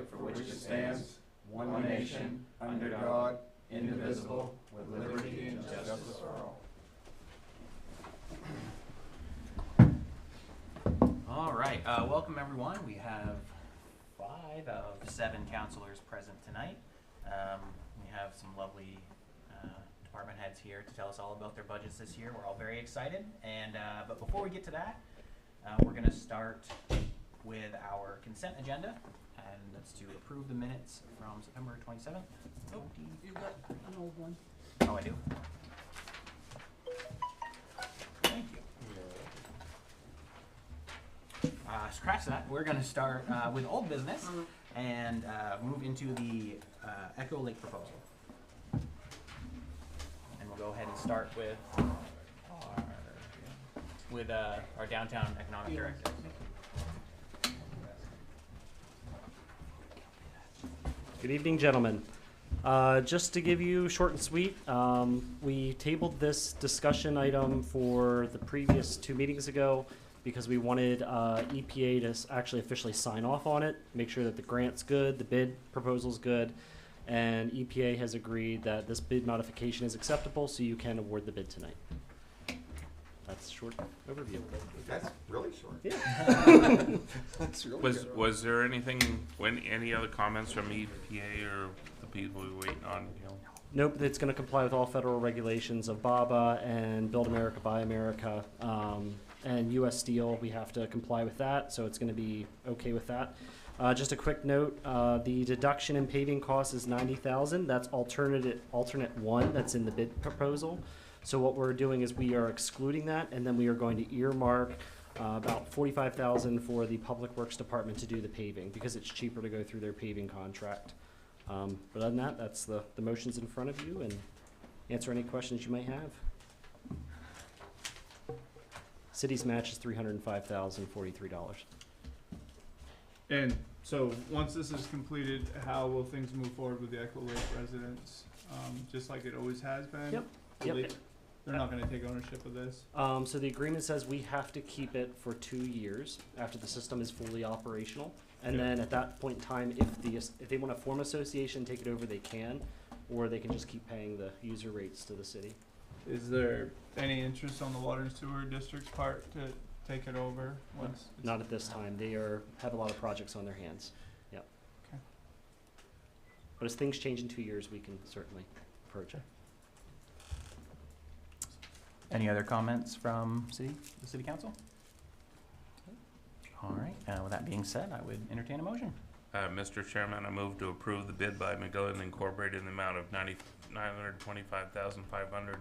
republic for which it stands, one nation, under God, indivisible, with liberty and justice for all. All right, welcome everyone. We have 5 of 7 counselors present tonight. We have some lovely department heads here to tell us all about their budgets this year. We're all very excited. And but before we get to that, we're going to start with our consent agenda, and that's to approve the minutes from September 27th. Oh, you got an old one. Oh, I do. Thank you. Scratch that. We're going to start with old business and move into the Echo Lake proposal. And we'll go ahead and start with our downtown economic director. Good evening, gentlemen. Just to give you short and sweet, we tabled this discussion item for the previous 2 meetings ago because we wanted EPA to actually officially sign off on it, make sure that the grant's good, the bid proposal's good, and EPA has agreed that this bid modification is acceptable, so you can award the bid tonight. That's a short overview. That's really short. Yeah. That's really good. Was there any other comments from EPA or the people we were waiting on? You know? Nope, it's going to comply with all federal regulations of BABA and Build America, Buy America, and U.S. Steel. We have to comply with that, so it's going to be okay with that. Just a quick note: the deduction in paving costs is $90,000. That's alternate one that's in the bid proposal. So what we're doing is we are excluding that, and then we are going to earmark about $45,000 for the Public Works Department to do the paving because it's cheaper to go through their paving contract. But other than that, that's the motions in front of you, and answer any questions you might have. City's match is $305,043. And so once this is completed, how will things move forward with the Echo Lake residents? Just like it always has been? Yep. They're not going to take ownership of this? So the agreement says we have to keep it for 2 years after the system is fully operational. And then at that point in time, if they want to form association, take it over, they can, or they can just keep paying the user rates to the city. Is there any interest on the water and sewer district's part to take it over once? Not at this time. They have a lot of projects on their hands. Yep. Okay. But as things change in 2 years, we can certainly approach it. Any other comments from the city council? All right. With that being said, I would entertain a motion. Mr. Chairman, I move to approve the bid by McGillen Incorporated in the amount of $925,500,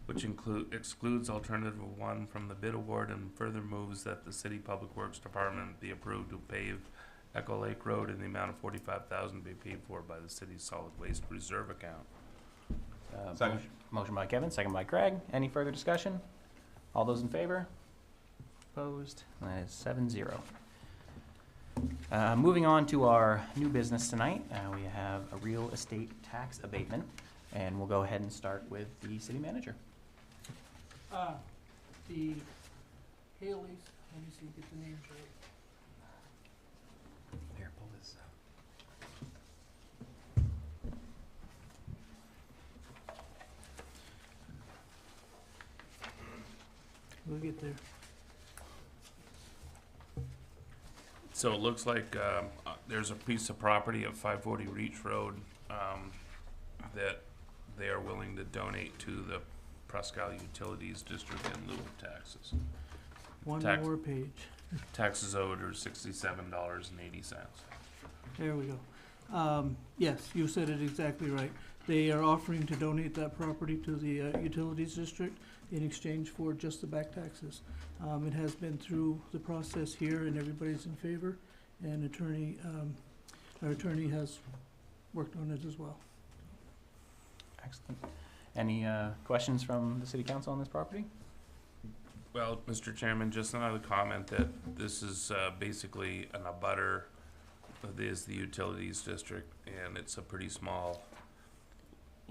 which excludes alternative 1 from the bid award, and further moves that the City Public Works Department be approved to pave Echo Lake Road in the amount of $45,000 be paid for by the city's solid waste reserve account. Second. Motion by Kevin, second by Craig. Any further discussion? All those in favor? Opposed? That is 7-0. Moving on to our new business tonight, we have a real estate tax abatement, and we'll go ahead and start with the city manager. The Haley's, let me see, get the names right. Here, pull this up. We'll get there. So it looks like there's a piece of property at 540 Reach Road that they are willing to donate to the Presque Utilities District in lieu of taxes. One more page. Taxes owed are $67.80. There we go. Yes, you said it exactly right. They are offering to donate that property to the utilities district in exchange for just the back taxes. It has been through the process here and everybody's in favor, and our attorney has worked on it as well. Excellent. Any questions from the city council on this property? Well, Mr. Chairman, just another comment that this is basically an abutter. It is the utilities district, and it's a pretty small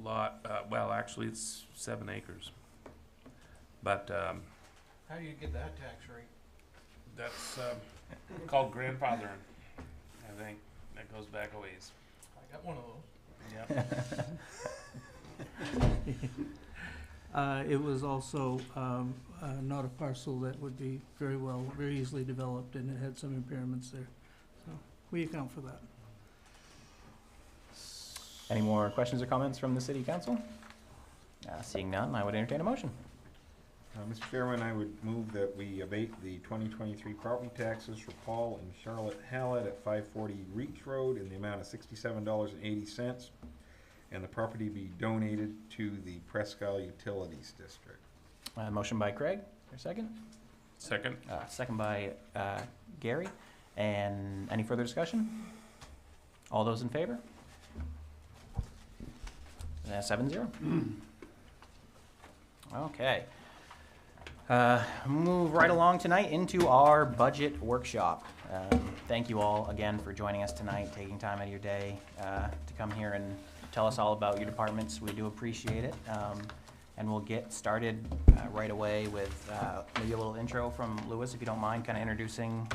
lot. Well, actually, it's 7 acres. But How do you get that tax rate? that's called grandfathering, I think. That goes back a ways. I got one of those. Yep. It was also not a parcel that would be very easily developed, and it had some impairments there. So we account for that. Any more questions or comments from the city council? Seeing none, I would entertain a motion. Mr. Chairman, I would move that we abate the 2023 property taxes for Paul and Charlotte Hallett at 540 Reach Road in the amount of $67.80, and the property be donated to the Presque Utilities District. Motion by Craig, for a second. Second. Second by Gary. And any further discussion? All those in favor? 7-0. Okay. Move right along tonight into our budget workshop. Thank you all again for joining us tonight, taking time out of your day to come here and tell us all about your departments. We do appreciate it. And we'll get started right away with maybe a little intro from Louis, if you don't mind, kind of introducing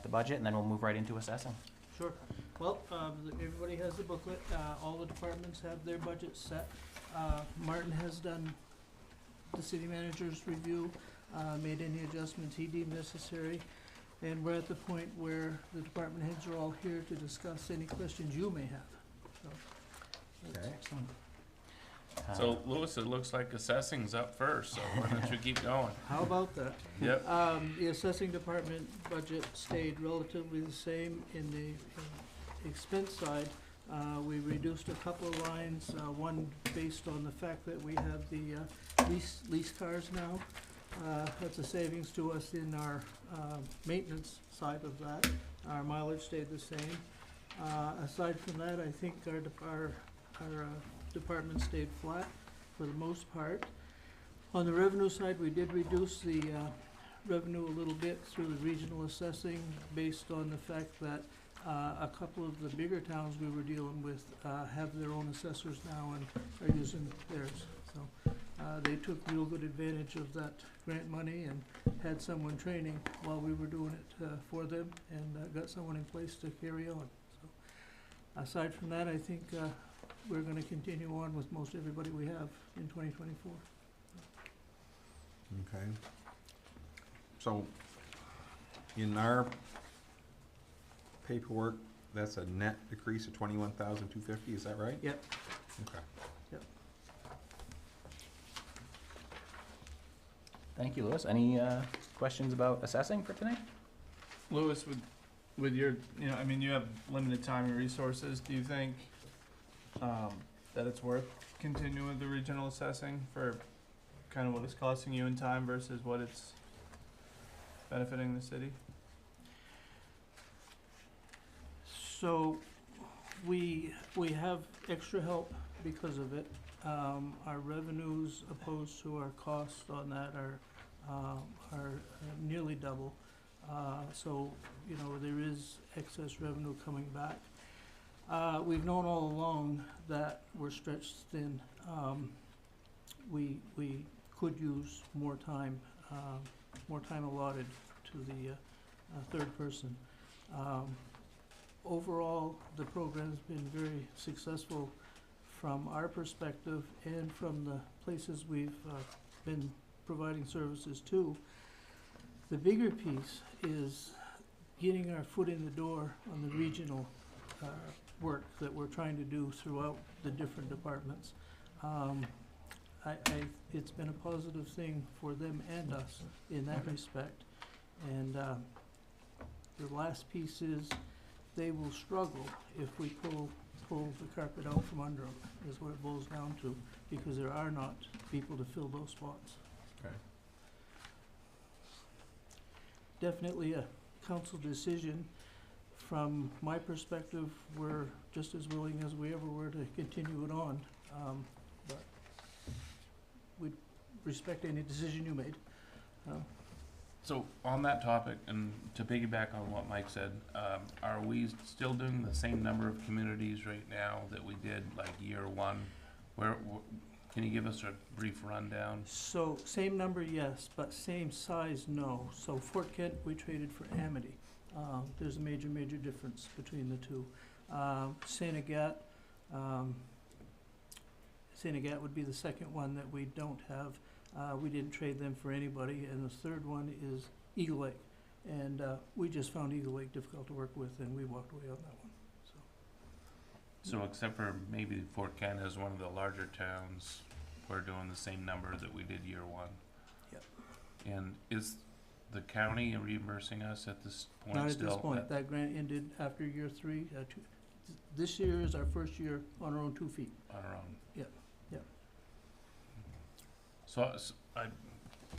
the budget, and then we'll move right into assessing. Sure. Well, everybody has the booklet. All the departments have their budgets set. Martin has done the city manager's review, made any adjustments he deemed necessary, and we're at the point where the department heads are all here to discuss any questions you may have. So, that's Okay. excellent. So, Louis, it looks like assessing's up first, so why don't you keep going? How about that? Yep. The assessing department budget stayed relatively the same. In the expense side, we reduced a couple of lines, one based on the fact that we have the lease cars now. That's a savings to us in our maintenance side of that. Our mileage stayed the same. Aside from that, I think our department stayed flat for the most part. On the revenue side, we did reduce the revenue a little bit through the regional assessing based on the fact that a couple of the bigger towns we were dealing with have their own assessors now and are using theirs. So they took real good advantage of that grant money and had someone training while we were doing it for them, and got someone in place to carry on. So aside from that, I think we're going to continue on with most everybody we have in 2024. Okay. So, in our paperwork, that's a net decrease of $21,250, is that right? Yep. Okay. Thank you, Louis. Any questions about assessing for tonight? Louis, with your, I mean, you have limited time and resources. Do you think that it's worth continuing with the regional assessing for kind of what it's costing you in time versus what it's benefiting the city? So we have extra help because of it. Our revenues opposed to our costs on that are nearly double. So, there is excess revenue coming back. We've known all along that we're stretched thin. We could use more time allotted to the third person. Overall, the program's been very successful from our perspective and from the places we've been providing services to. The bigger piece is getting our foot in the door on the regional work that we're trying to do throughout the different departments. It's been a positive thing for them and us in that respect. And the last piece is they will struggle if we pull the carpet out from under them, is what it boils down to, because there are not people to fill those spots. Okay. Definitely a council decision. From my perspective, we're just as willing as we ever were to continue it on, but we'd respect any decision you made. So, on that topic, and to piggyback on what Mike said, are we still doing the same number of communities right now that we did like year one? Can you give us a brief rundown? So, same number, yes, but same size, no. So Fort Kent, we traded for Amity. There's a major difference between the two. Saint Agat, Saint Agat would be the second one that we don't have. We didn't trade them for anybody, and the third one is Eagle Lake. And we just found Eagle Lake difficult to work with, and we walked away on that one. So except for maybe Fort Kent is one of the larger towns, we're doing the same number that we did year one. Yep. And is the county reimbursing us at this point Not at still? this point. That grant ended after year 3. This year is our first year on our own 2 feet. On our own? Yep, yep. So,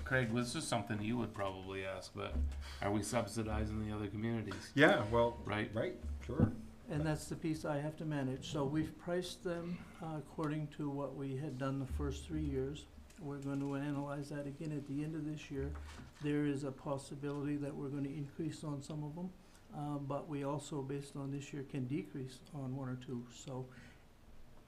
Craig, this is something you would probably ask, but are we subsidizing the other communities? Yeah, well, Right? right, sure. And that's the piece I have to manage. So we've priced them according to what we had done the first 3 years. We're going to analyze that again at the end of this year. There is a possibility that we're going to increase on some of them, but we also, based on this year, can decrease on 1 or 2. So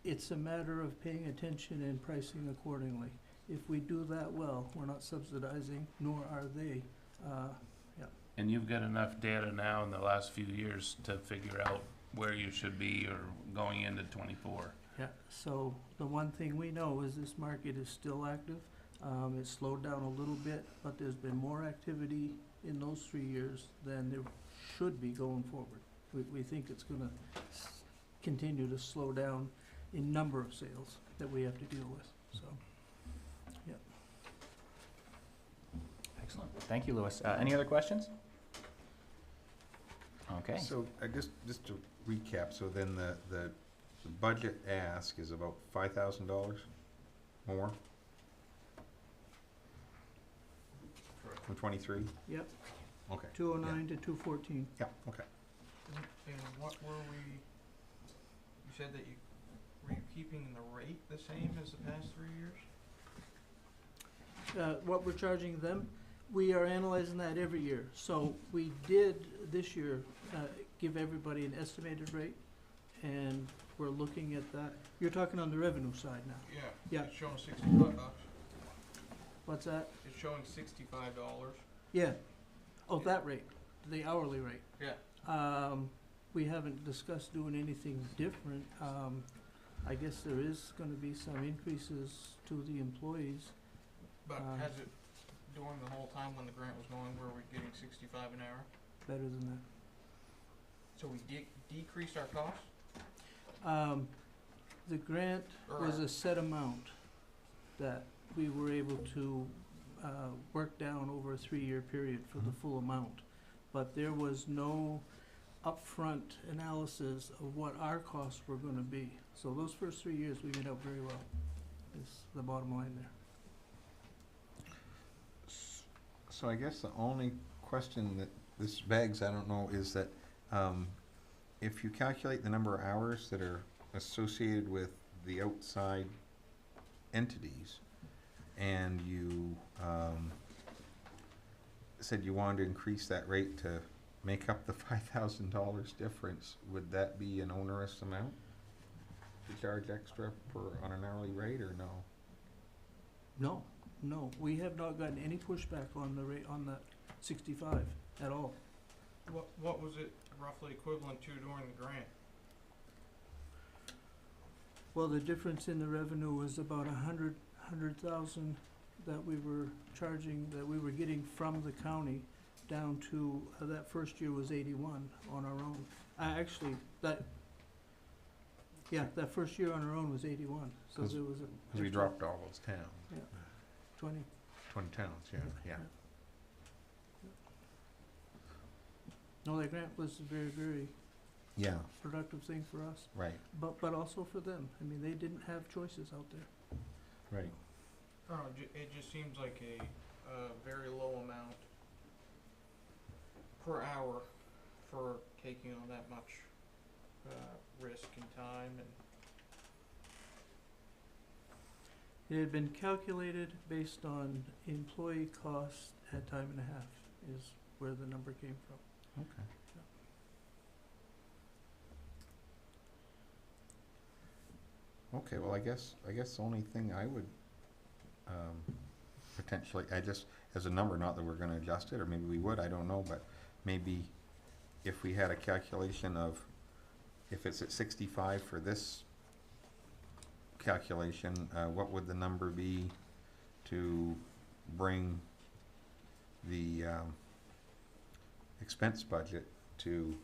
it's a matter of paying attention and pricing accordingly. If we do that well, we're not subsidizing, nor are they. And you've got enough data now in the last few years to figure out where you should be or going into 24. Yeah, so the one thing we know is this market is still active. It's slowed down a little bit, but there's been more activity in those 3 years than there should be going forward. We think it's gonna continue to slow down in number of sales that we have to deal with, so. Excellent. Thank you, Louis. Any other questions? Okay. So I just to recap, so then the budget ask is about $5,000 more? From 23? Yep, Okay. 209 to 214. Yeah, okay. And what were we, you said that were you keeping the rate the same as the past 3 years? What we're charging them, we are analyzing that every year. So we did this year give everybody an estimated rate, and we're looking at that. You're talking on the revenue side now. Yeah. Yeah. It's showing $65. What's that? It's showing $65. Yeah. Oh, that rate, the hourly rate. Yeah. We haven't discussed doing anything different. I guess there is gonna be some increases to the employees. But has it, during the whole time when the grant was going, were we getting 65 an hour? Better than that. So we decreased our costs? The grant was a set amount that we were able to work down over a 3-year period for the full amount. But there was no upfront analysis of what our costs were gonna be. So those first 3 years, we made out very well, is the bottom line there. So I guess the only question that this begs, I don't know, is that if you calculate the number of hours that are associated with the outside entities, and you said you wanted to increase that rate to make up the $5,000 difference, would that be an onerous amount to charge extra on an hourly rate, or no? No, we have not gotten any pushback on the rate, on that 65 at all. What was it roughly equivalent to during the grant? Well, the difference in the revenue was about 100,000 that we were charging, that we were getting from the county, down to, that first year was 81 on our own. That first year on our own was 81, so there was a. Because we dropped all those towns. 20. 20 towns, yeah. No, that grant was a very, very Yeah, productive thing for us, right, but also for them. I mean, they didn't have choices out there. right. I don't know, it just seems like a very low amount per hour for taking on that much risk and time and. It had been calculated based on employee cost at time and a half is where the number came from. Okay. Okay, well, I guess the only thing I would potentially, as a number, not that we're gonna adjust it, or maybe we would, I don't know, but maybe if we had a calculation of if it's at 65 for this calculation, what would the number be to bring the expense budget to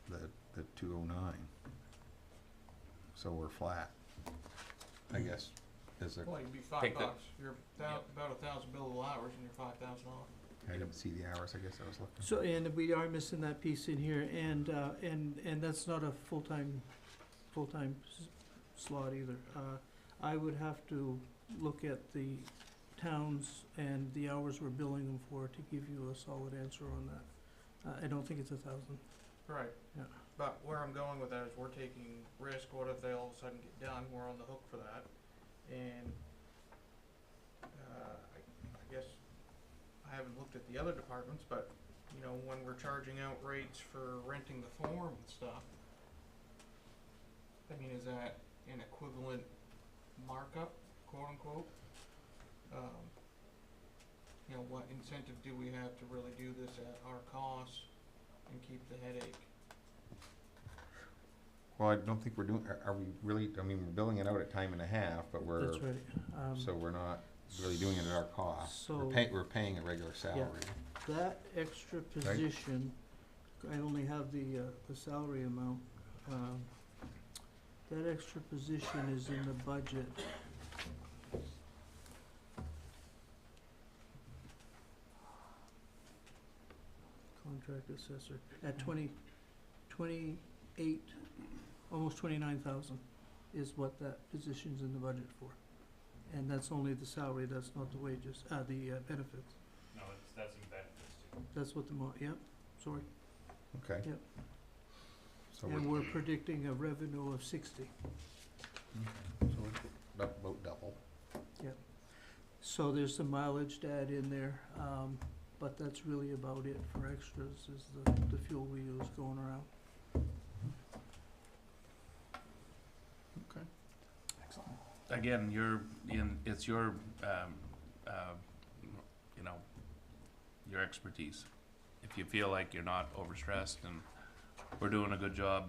the 209? So we're flat, I guess, is it? Well, you'd be Take the- $5. You're about 1,000 billable hours and you're $5,000 off. I didn't see the hours, I guess I was looking. So, and we are missing that piece in here, and that's not a full-time slot either. I would have to look at the towns and the hours we're billing them for to give you a solid answer on that. I don't think it's 1,000. Right. Yeah. But where I'm going with that is we're taking risk. What if they all of a sudden get done? We're on the hook for that. And I guess I haven't looked at the other departments, but you know, when we're charging out rates for renting the form and stuff, I mean, is that an equivalent markup, quote unquote? You know, what incentive do we have to really do this at our cost and keep the headache? Well, I don't think we're doing, are we really, I mean, we're billing it out at time and a half, but we're, That's right. so we're not really doing it at our cost. So- We're paying a regular salary. That extra position, I only have the salary amount. That extra position is in the budget. Contract assessor, at 28, almost 29,000 is what that position's in the budget for. And that's only the salary, that's not the wages, the benefits. No, that's in benefits too. That's what the yep, sorry. Okay. Yep. So And we're predicting a revenue of 60. so we're about double. So there's some mileage to add in there, but that's really about it for extras, is the fuel we use going around. Okay. Excellent. Again, it's your, you know, your expertise. If you feel like you're not overstressed and we're doing a good job,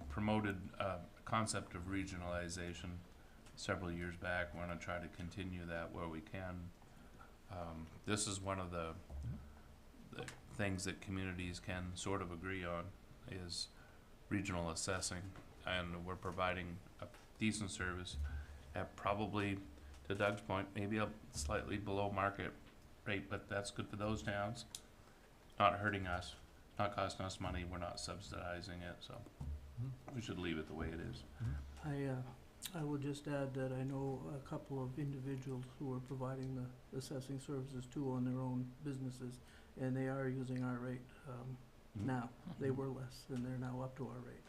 promoted a concept of regionalization several years back. We're gonna try to continue that where we can. This is one of the things that communities can sort of agree on is regional assessing, and we're providing a decent service at probably, to Doug's point, maybe a slightly below market rate, but that's good for those towns. Not hurting us, not costing us money, we're not subsidizing it, so we should leave it the way it is. I will just add that I know a couple of individuals who are providing the assessing services too on their own businesses, and they are using our rate now. They were less, and they're now up to our rate,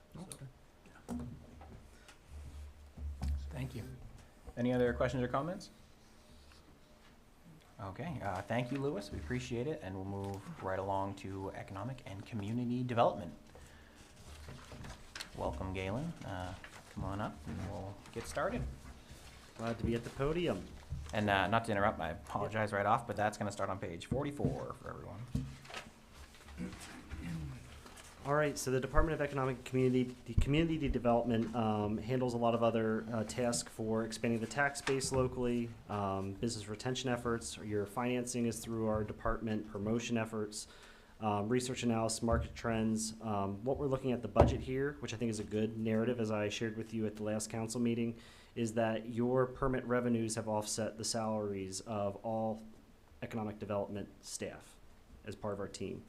so. Thank you. Any other questions or comments? Okay, thank you, Louis. We appreciate it, and we'll move right along to economic and community development. Welcome, Galen. Come on up, and we'll get started. Glad to be at the podium. And not to interrupt, I apologize right off, but that's going to start on page 44 for everyone. All right, so the Department of Economic Community Development handles a lot of other tasks for expanding the tax base locally, business retention efforts. Your financing is through our department, promotion efforts, research analysis, market trends. What we're looking at the budget here, which I think is a good narrative, as I shared with you at the last council meeting, is that your permit revenues have offset the salaries of all economic development staff as part of our team.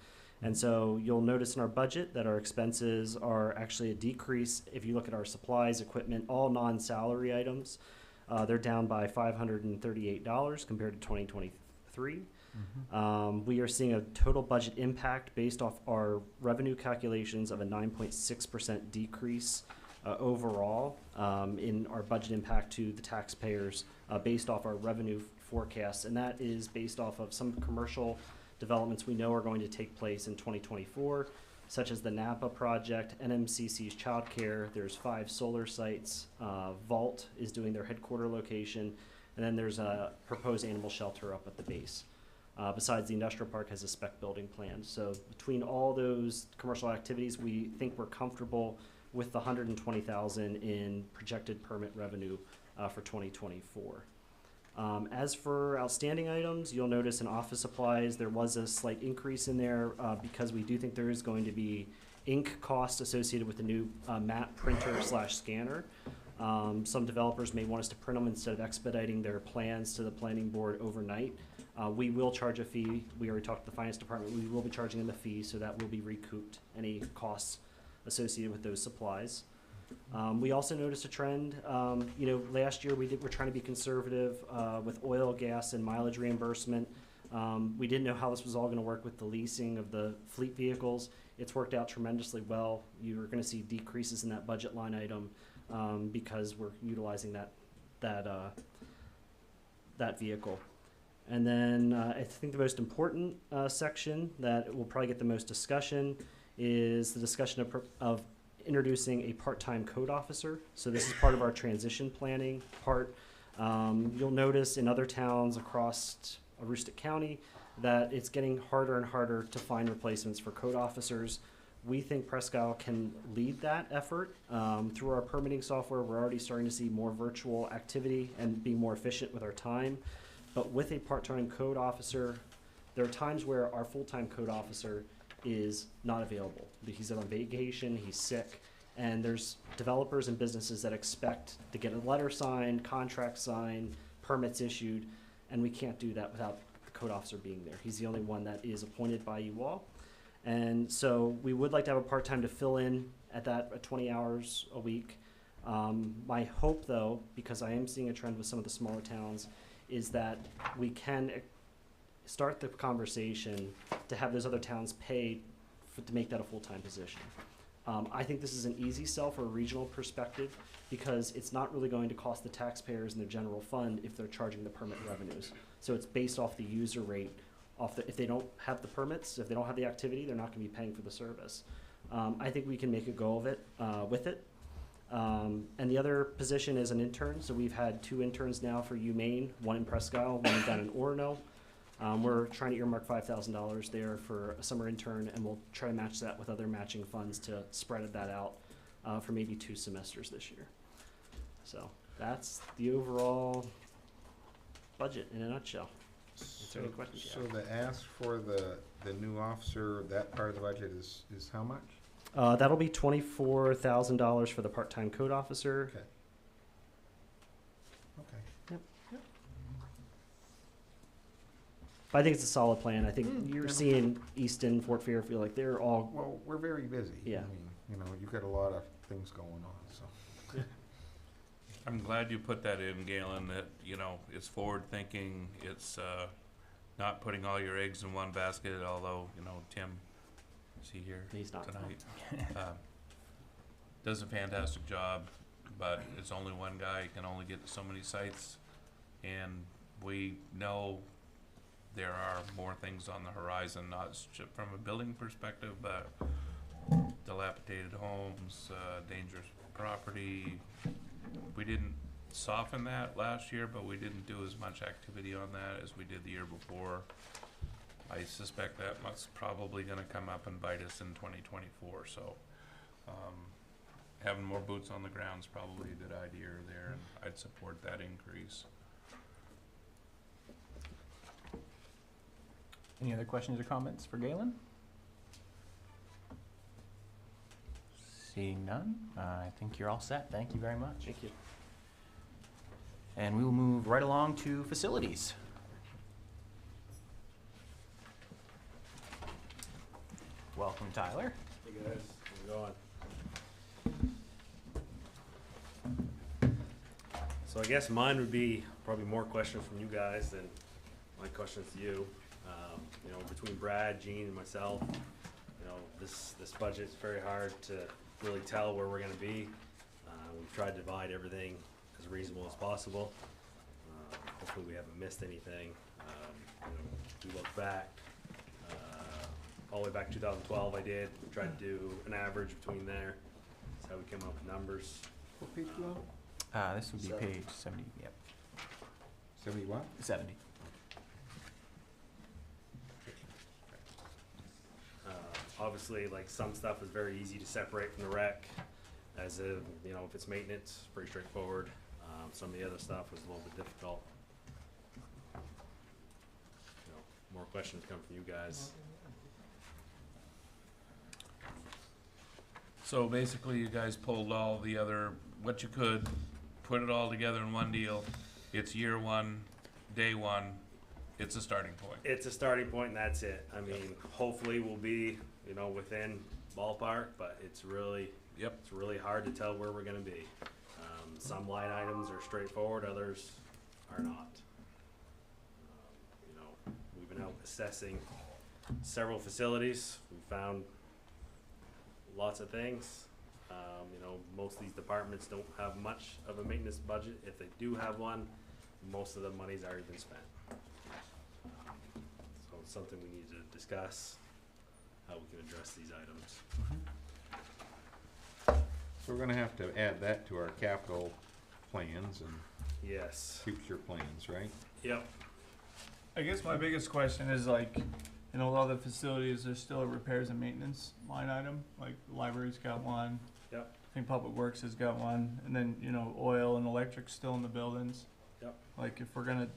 And so you'll notice in our budget that our expenses are actually a decrease. If you look at our supplies, equipment, all non-salary items, they're down by $538 compared to 2023. We are seeing a total budget impact based off our revenue calculations of a 9.6% decrease overall in our budget impact to the taxpayers based off our revenue forecasts. And that is based off of some commercial developments we know are going to take place in 2024, such as the Napa project, NMCC's childcare. There's 5 solar sites. Vault is doing their headquarter location, and then there's a proposed animal shelter up at the base. Besides, the industrial park has a spec building plan. So between all those commercial activities, we think we're comfortable with the 120,000 in projected permit revenue for 2024. As for outstanding items, you'll notice in office supplies, there was a slight increase in there because we do think there is going to be ink cost associated with the new matte printer / scanner. Some developers may want us to print them instead of expediting their plans to the planning board overnight. We will charge a fee. We already talked to the finance department. We will be charging them a fee, so that will be recouped, any costs associated with those supplies. We also noticed a trend. Last year we're trying to be conservative with oil, gas, and mileage reimbursement. We didn't know how this was all going to work with the leasing of the fleet vehicles. It's worked out tremendously well. You're going to see decreases in that budget line item because we're utilizing that vehicle. And then I think the most important section that will probably get the most discussion is the discussion of introducing a part-time code officer. So this is part of our transition planning part. You'll notice in other towns across Aroostook County that it's getting harder and harder to find replacements for code officers. We think Presque can lead that effort. Through our permitting software, we're already starting to see more virtual activity and be more efficient with our time. But with a part-time code officer, there are times where our full-time code officer is not available. He's on vacation, he's sick, and there's developers and businesses that expect to get a letter signed, contract signed, permits issued, and we can't do that without the code officer being there. He's the only one that is appointed by you all. And so we would like to have a part-time to fill in at 20 hours a week. My hope, though, because I am seeing a trend with some of the smaller towns, is that we can start the conversation to have those other towns pay to make that a full-time position. I think this is an easy sell for a regional perspective because it's not really going to cost the taxpayers in their general fund if they're charging the permit revenues. So it's based off the user rate. If they don't have the permits, if they don't have the activity, they're not going to be paying for the service. I think we can make a go of it with it. And the other position is an intern. So we've had 2 interns now for UMaine, one in Presque, one down in Orono. We're trying to earmark $5,000 there for a summer intern, and we'll try to match that with other matching funds to spread that out for maybe 2 semesters this year. So that's the overall budget in a nutshell. So, any questions you so have? the ask for the new officer, that part of the budget is how much? That'll be $24,000 for the part-time code officer. Okay. Okay. But I think it's a solid plan. I think you're yeah. seeing Easton, Fort Fairfield, like they're all. Well, we're very busy. Yeah. I mean, you've got a lot of things going on, so. I'm glad you put that in, Galen, that, it's forward-thinking, it's not putting all your eggs in one basket, although, Tim, is he here He's not tonight? Does a fantastic job, but it's only one guy, can only get to so many sites, and we know there are more things on the horizon, not just from a building perspective, but dilapidated homes, dangerous property. We didn't soften that last year, but we didn't do as much activity on that as we did the year before. I suspect that that's probably gonna come up and bite us in 2024, so having more boots on the ground is probably a good idea there, and I'd support that increase. Any other questions or comments for Galen? Seeing none, I think you're all set. Thank you very much. Thank you. And we will move right along to facilities. Welcome, Tyler. Hey guys, how's it going? So I guess mine would be probably more questions from you guys than my questions to you. Between Brad, Gene, and myself, this budget's very hard to really tell where we're going to be. We've tried to divide everything as reasonable as possible. Hopefully we haven't missed anything. We look back, all the way back to 2012 I did. We tried to do an average between there. That's how we came up with numbers. What page you on? This would be 70. page 70. Yep, 70 what? 70. obviously, like, some stuff is very easy to separate from the rec, as if, you know, if it's maintenance, pretty straightforward. Some of the other stuff was a little bit difficult. You know, more questions come from you guys. So basically, you guys pulled all the other, what you could, put it all together in one deal. It's year one, day one, it's a starting point. It's a starting point and that's it. I mean, hopefully we'll be, you know, within ballpark, but it's really, Yep. it's really hard to tell where we're gonna be. Some line items are straightforward, others are not. You know, we've been out assessing several facilities. We found lots of things. You know, most of these departments don't have much of a maintenance budget. If they do have one, most of the money's already been spent. So it's something we need to discuss, how we can address these items. So we're gonna have to add that to our capital plans and Yes. future plans, right? Yep. I guess my biggest question is like, in a lot of the facilities, there's still a repairs and maintenance line item, like the library's got one. Yep. I think Public Works has got one, and then, you know, oil and electric's still in the buildings. Yep. Like, if we're gonna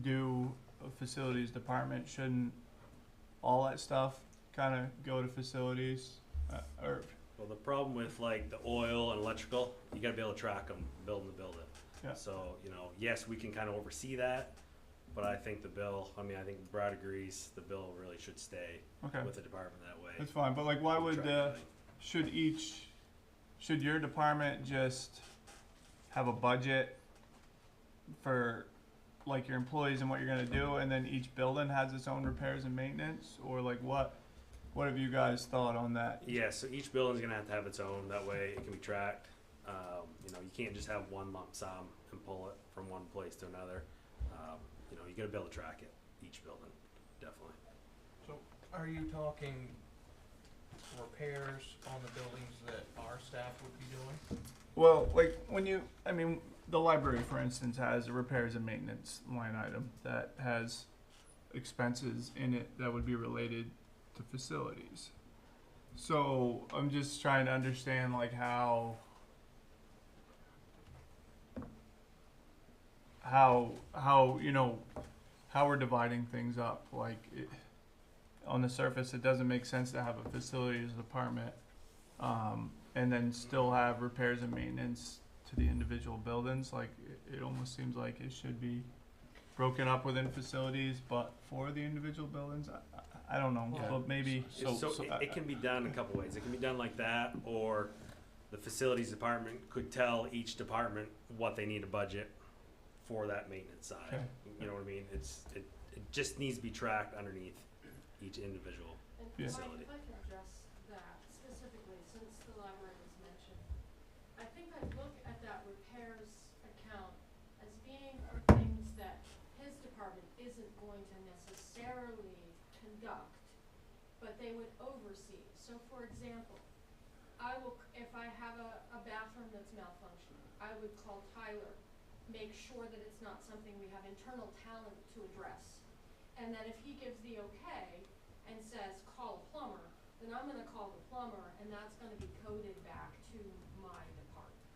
do a facilities department, shouldn't all that stuff kinda go to facilities? Or, Well, the problem with like the oil and electrical, you gotta be able to track them, building the building. Yeah. So, you know, yes, we can kind of oversee that, but I think the bill, I mean, I think Brad agrees, the bill really should stay okay, with the department that way. that's fine, but like, why would, Track everything. should your department just have a budget for like your employees and what you're gonna do, and then each building has its own repairs and maintenance, or like what have you guys thought on that? Yeah, so each building's gonna have its own, that way it can be tracked. You know, you can't just have one lump sum and pull it from one place to another. You know, you gotta be able to track it, each building, definitely. So are you talking repairs on the buildings that our staff would be doing? Well, like when you, I mean, the library, for instance, has a repairs and maintenance line item that has expenses in it that would be related to facilities. So I'm just trying to understand like how you know, how we're dividing things up. Like on the surface, it doesn't make sense to have a facilities department and then still have repairs and maintenance to the individual buildings. Like it almost seems like it should be broken up within facilities, but for the individual buildings, I don't know, Yeah. but maybe. It can be done a couple ways. It can be done like that, or the facilities department could tell each department what they need to budget for that maintenance side. Okay. You know what I mean? It just needs to be tracked underneath each individual Yeah. facility. If I can address that specifically, since the library was mentioned, I think I look at that repairs account as being for things that his department isn't going to necessarily conduct, but they would oversee. So for example, if I have a bathroom that's malfunctioning, I would call Tyler, make sure that it's not something we have internal talent to address. And then if he gives the okay and says, call a plumber, then I'm gonna call the plumber, and that's gonna be coded back to my department.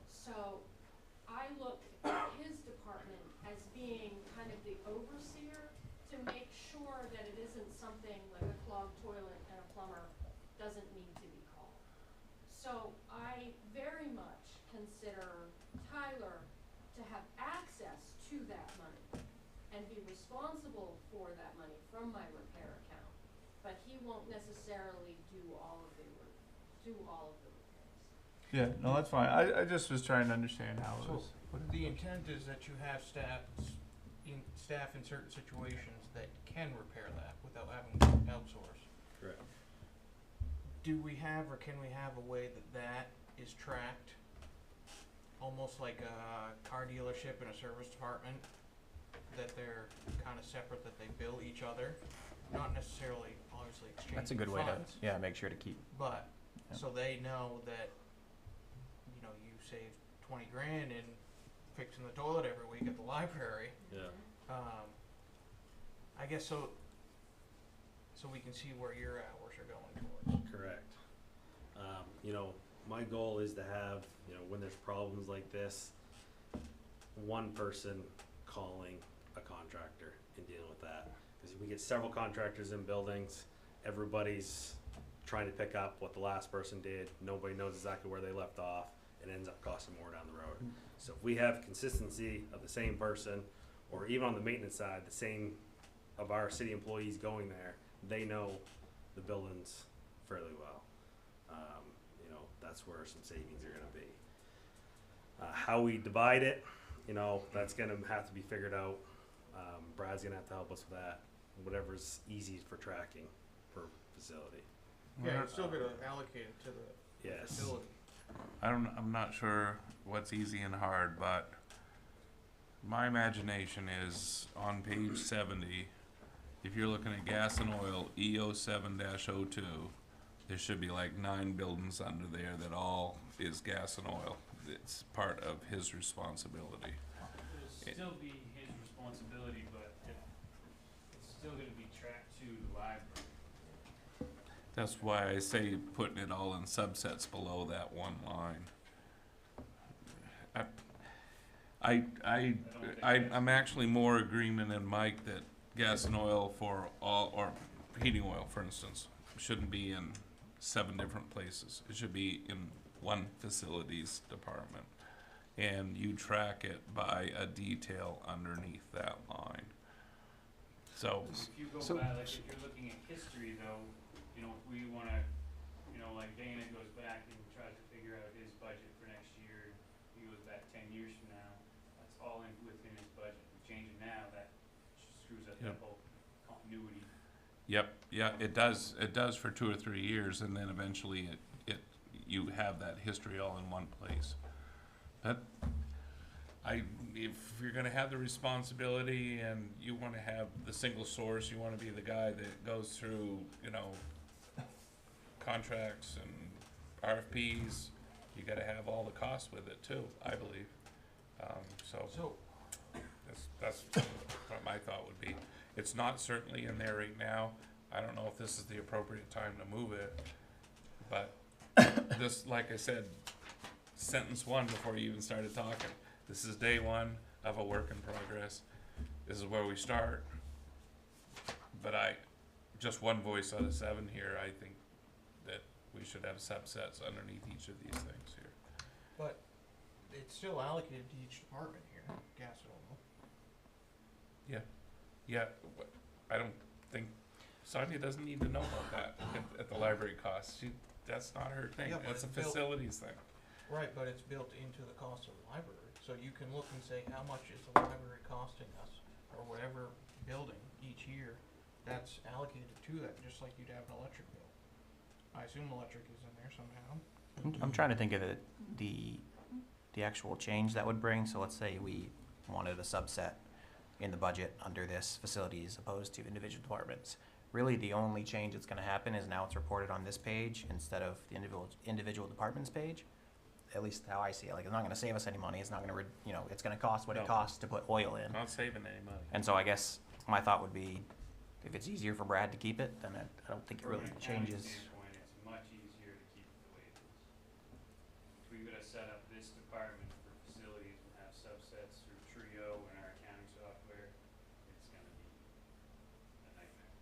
So I look at his department as being kind of the overseer to make sure that it isn't something like a clogged toilet and a plumber doesn't need to be called. So I very much consider Tyler to have access to that money and be responsible for that money from my repair account, but he won't necessarily do all of the repairs. Yeah, no, that's fine. I just was trying to understand how it So, was. the intent is that you have staff in certain situations that can repair that without having to outsource. Correct. Do we have, or can we have a way that is tracked? Almost like a car dealership and a service department, that they're kind of separate, that they bill each other, not necessarily obviously exchanging That's a good way to, funds, yeah, make sure to keep. but, Yeah. so they know that, you know, you saved 20 grand in fixing the toilet every week at the library. Yeah. I guess so we can see where you're at, where Correct. You know, my goal is to have, you know, when there's problems like this, one person calling a contractor and dealing with that. Because we get several contractors in buildings, everybody's trying to pick up what the last person did, nobody knows exactly where they left off, it ends up costing more down the road. So if we have consistency of the same person, or even on the maintenance side, the same of our city employees going there, they know the buildings fairly well. You know, that's where some savings are gonna be. How we divide it, you know, that's gonna have to be figured out. Brad's gonna have to help us with that, whatever's easy for tracking per facility. Yeah, you're still gonna allocate it to the Yes. facility. I'm not sure what's easy and hard, but my imagination is on page 70, if you're looking at gas and oil, EO7-02, there should be like 9 buildings under there that all is gas and oil. It's part of his responsibility. It'll still be his responsibility, but it's still gonna be tracked to the library. That's why I say putting it all in subsets below that one line. I'm actually more agreement than Mike that gas and oil for all, or heating oil, for instance, shouldn't be in 7 different places. It should be in one facilities department. And you track it by a detail underneath that line. So, If you go So- back, like if you're looking at history though, you know, if we wanna, you know, like Dana goes back and tries to figure out his budget for next year, he goes back 10 years from now, that's all in within his budget. If we change it now, that screws up that Yep. whole continuity. yep, yeah, it does for 2 or 3 years, and then eventually you have that history all in one place. But if you're gonna have the responsibility and you wanna have the single source, you wanna be the guy that goes through, you know, contracts and RFPs, you gotta have all the costs with it too, I believe. So that's what my thought would be. It's not certainly in there right now. I don't know if this is the appropriate time to move it, but this, like I said, sentence 1 before you even started talking, this is day 1 of a work in progress. This is where we start. But just one voice out of 7 here, I think that we should have subsets underneath each of these things here. But it's still allocated to each department here, gas and oil. Yeah, I don't think, Sonia doesn't need to know about that at the library costs. That's not her thing, Yeah, but that's a it's built- facilities thing. Right, but it's built into the cost of the library, so you can look and say, how much is the library costing us, or whatever building each year, that's allocated to that, just like you'd have an electric bill. I assume electric is in there somehow. I'm trying to think of the actual change that would bring. So let's say we wanted a subset in the budget under this facilities opposed to individual departments. Really, the only change that's going to happen is now it's reported on this page instead of the individual departments page. At least how I see it. Like, it's not going to save us any money. It's not going to, it's going to cost what No. it costs to put oil in. Not saving any money. And so I guess my thought would be, if it's easier for Brad to keep it, then I don't think it From really an accounting changes. standpoint, it's much easier to keep it the way it is. If we would've set up this department for facilities and have subsets through Trio and our accounting software, it's gonna be a nightmare.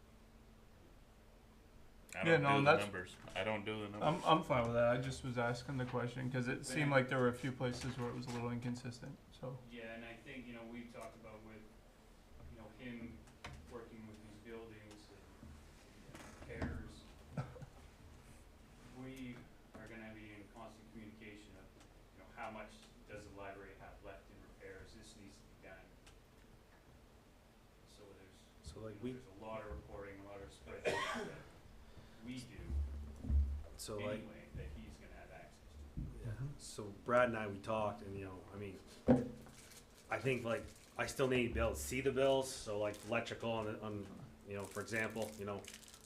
I Yeah, don't no, do the that's- numbers. I don't do the numbers. I'm fine with that. I just was asking the question because it seemed like there were a few places where it was a little inconsistent. So Yeah, and I think, we've talked about with, him working with these buildings and repairs. We are gonna be in constant communication of, how much does the library have left in repairs? This needs to be done. So So like there's a lot of reporting, a lot of spreadsheets that we do So like, anyway, that he's gonna have access to. yeah. So Brad and I, we talked, and I think like I still need to be able to see the bills. So like electrical on for example,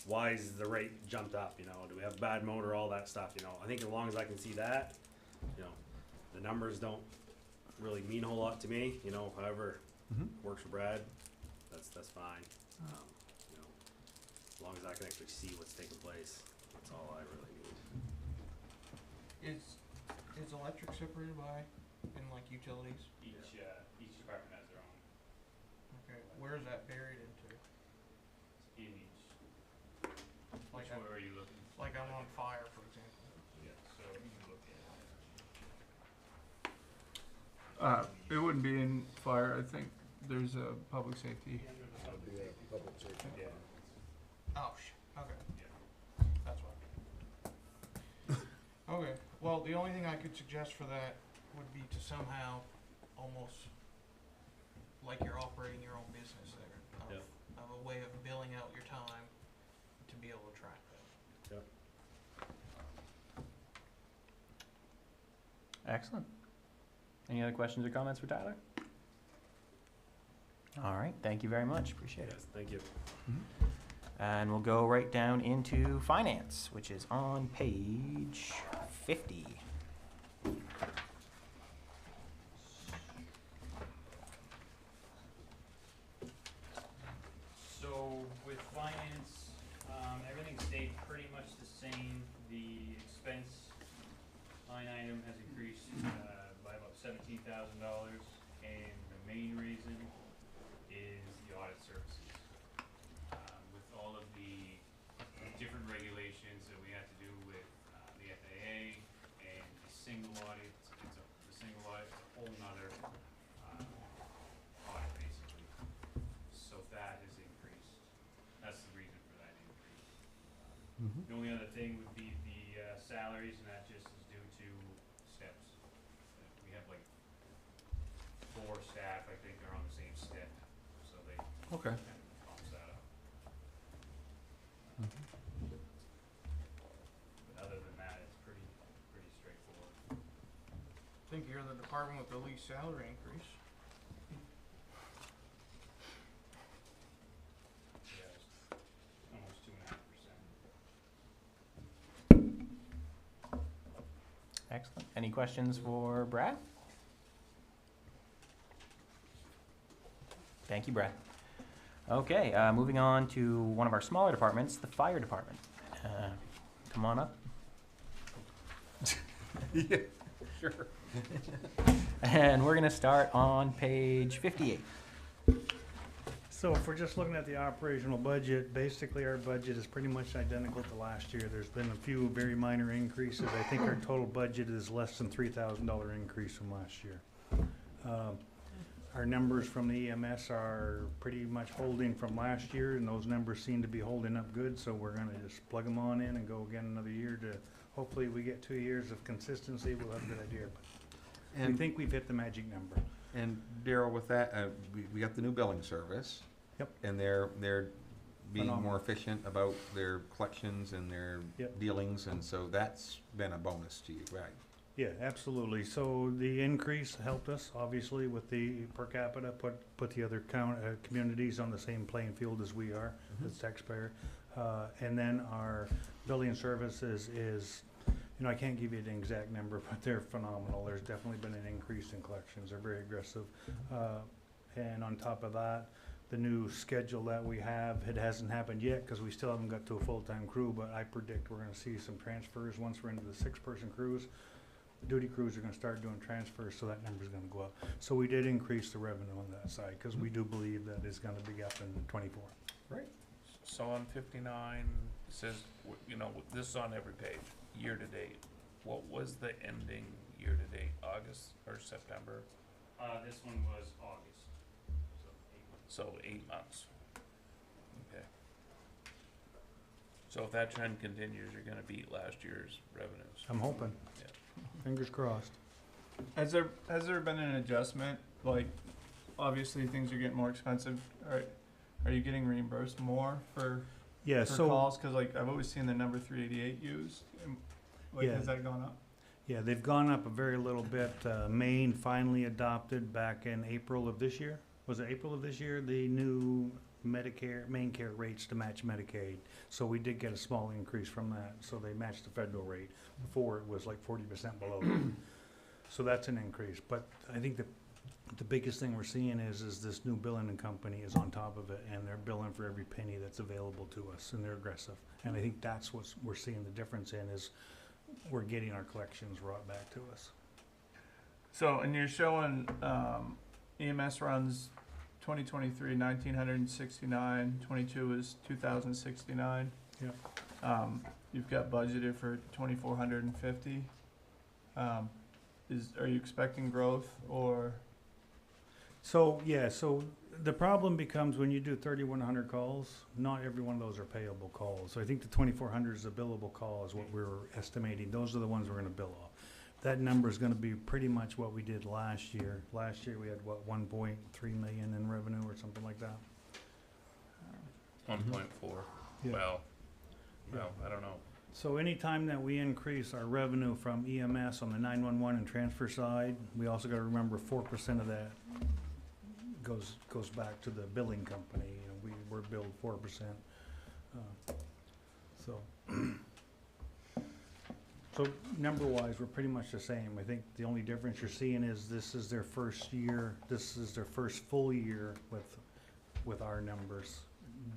why is the rate jumped up? Do we have a bad motor? All that stuff. I think as long as I can see that, the numbers don't really mean a whole lot to me. However works for Brad, that's fine. As long as I can actually see what's taking place, That's all I really need. Is electric separated by, in like utilities? Each department has their own, Okay, where is that buried into? in each, Like which I'm, one are you looking? like I'm on fire, for example. Yeah, so you can look at It wouldn't be in fire, I think there's a public safety. Yeah. Oh, okay. Yeah. That's why. Okay, well, the only thing I could suggest for that would be to somehow, almost like you're operating your own business there. Yep. Of a way of billing out your time to be able to track that. Excellent. Any other questions or comments for Tyler? All right, thank you very much, appreciate it. Yes, thank you. And we'll go right down into finance, which is on page 50. So with finance, everything stayed pretty much the same. The expense line item has increased by about $17,000, and the main reason is the audit services. With all of the different regulations that we had to do with the FAA and the single audit, the single audit is a whole nother audit basically. So that has increased. That's the reason for that increase. The only other thing would be the salaries, and that just is due to steps. We have like 4 staff, I think, are on the same step, so they Okay. kind of bumps that up. But other than that, it's pretty straightforward. I think you're the department with the least salary increase. Yeah, it's almost 2.5%. Excellent. Any questions for Brad? Thank you, Brad. Okay, moving on to one of our smaller departments, the fire department. Come on up. Yeah, sure. And we're gonna start on page 58. So if we're just looking at the operational budget, basically our budget is pretty much identical to last year. There's been a few very minor increases. I think our total budget is less than $3,000 increase from last year. Our numbers from the EMS are pretty much holding from last year, and those numbers seem to be holding up good, so we're gonna just plug them on in and go again another year to, hopefully we get 2 years of consistency, we'll have a good idea. But we And, think we've hit the magic number. and Daryl, with that, we got the new billing service. Yep. And they're being Phenomenal. more efficient about their collections and their Yep. dealings, and so that's been a bonus to you, right? Yeah, absolutely. So the increase helped us, obviously, with the per capita, put the other communities on the same playing field as we are, as taxpayer. And then our billing services is, I can't give you an exact number, but they're phenomenal. There's definitely been an increase in collections. They're very aggressive. And on top of that, the new schedule that we have, it hasn't happened yet because we still haven't got to a full-time crew, but I predict we're gonna see some transfers once we're into the 6-person crews. The duty crews are gonna start doing transfers, so that number's gonna go up. So we did increase the revenue on that side, because we do believe that it's gonna be up in '24. So on 59, it says, this is on every page, year to date. What was the ending year to date, August or September? This one was August, so 8 months. So 8 months. Okay. So if that trend continues, you're gonna beat last year's revenues. I'm hoping. Yeah. Fingers crossed. Has there been an adjustment? Like, obviously things are getting more expensive. Are you getting reimbursed more for Yeah, so, calls? Cause like I've always seen the number 388 used. Like, Yeah. has that gone up? yeah, they've gone up a very little bit. Maine finally adopted back in April of this year. Was it April of this year, the new Medicare, main care rates to match Medicaid? So we did get a small increase from that, so they matched the federal rate. Before it was like 40% below that. So that's an increase, but I think the The biggest thing we're seeing is this new billing company is on top of it, and they're billing for every penny that's available to us, and they're aggressive. And I think that's what we're seeing the difference in, is we're getting our collections brought back to us. So, and you're showing, EMS runs 2023, 1,969, 22 is 2,069. Yep. You've got budgeted for 2,450. Are you expecting growth, or? So, yeah, so the problem becomes when you do 3,100 calls, not every one of those are payable calls. So I think the 2,400 is a billable call is what we're estimating. Those are the ones we're gonna bill off. That number is gonna be pretty much what we did last year. Last year, we had, what, 1.3 million in revenue or something like that? 1.4. Yeah. Well, Yeah. I don't know. So anytime that we increase our revenue from EMS on the 911 and transfer side, we also gotta remember 4% of that goes back to the billing company. You know, we're billed 4%. So, so number-wise, we're pretty much the same. I think the only difference you're seeing is this is their first year, this is their first full year with our numbers,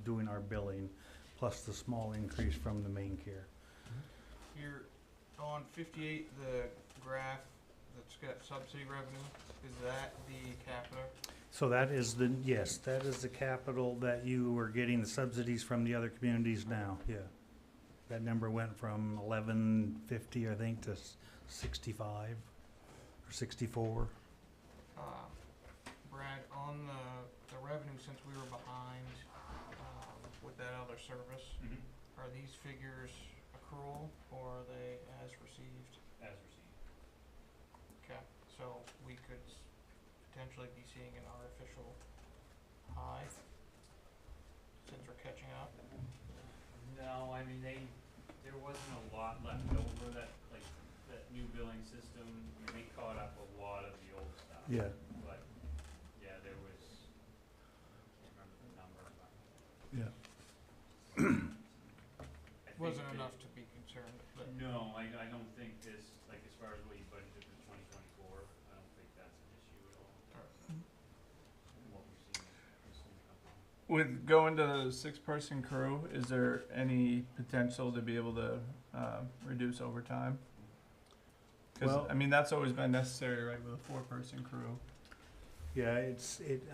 doing our billing, plus the small increase from the main care. You're on 58, the graph that's got subsidy revenue, is that the capita? So that is yes, that is the capital that you were getting the subsidies from the other communities now, yeah. That number went from 1150, I think, to 65 or 64. Brad, on the revenue, since we were behind with that other service, are these figures accrual or are they as received? As received. Okay, so we could potentially be seeing an artificial high since we're catching up. No, I mean, there wasn't a lot left over that new billing system. I mean, they caught up a lot of the old stuff. Yeah. But, yeah, there was, I can't remember the number, but. Yeah. I think Wasn't that- enough to be concerned, but. No, I don't think this, like, as far as what you budgeted for 2024, I don't think that's an issue at all. What we've seen come on. With going to the 6-person crew, is there any potential to be able to reduce overtime? Because Well- I mean, that's always been necessary, right, with a 4-person crew. Yeah,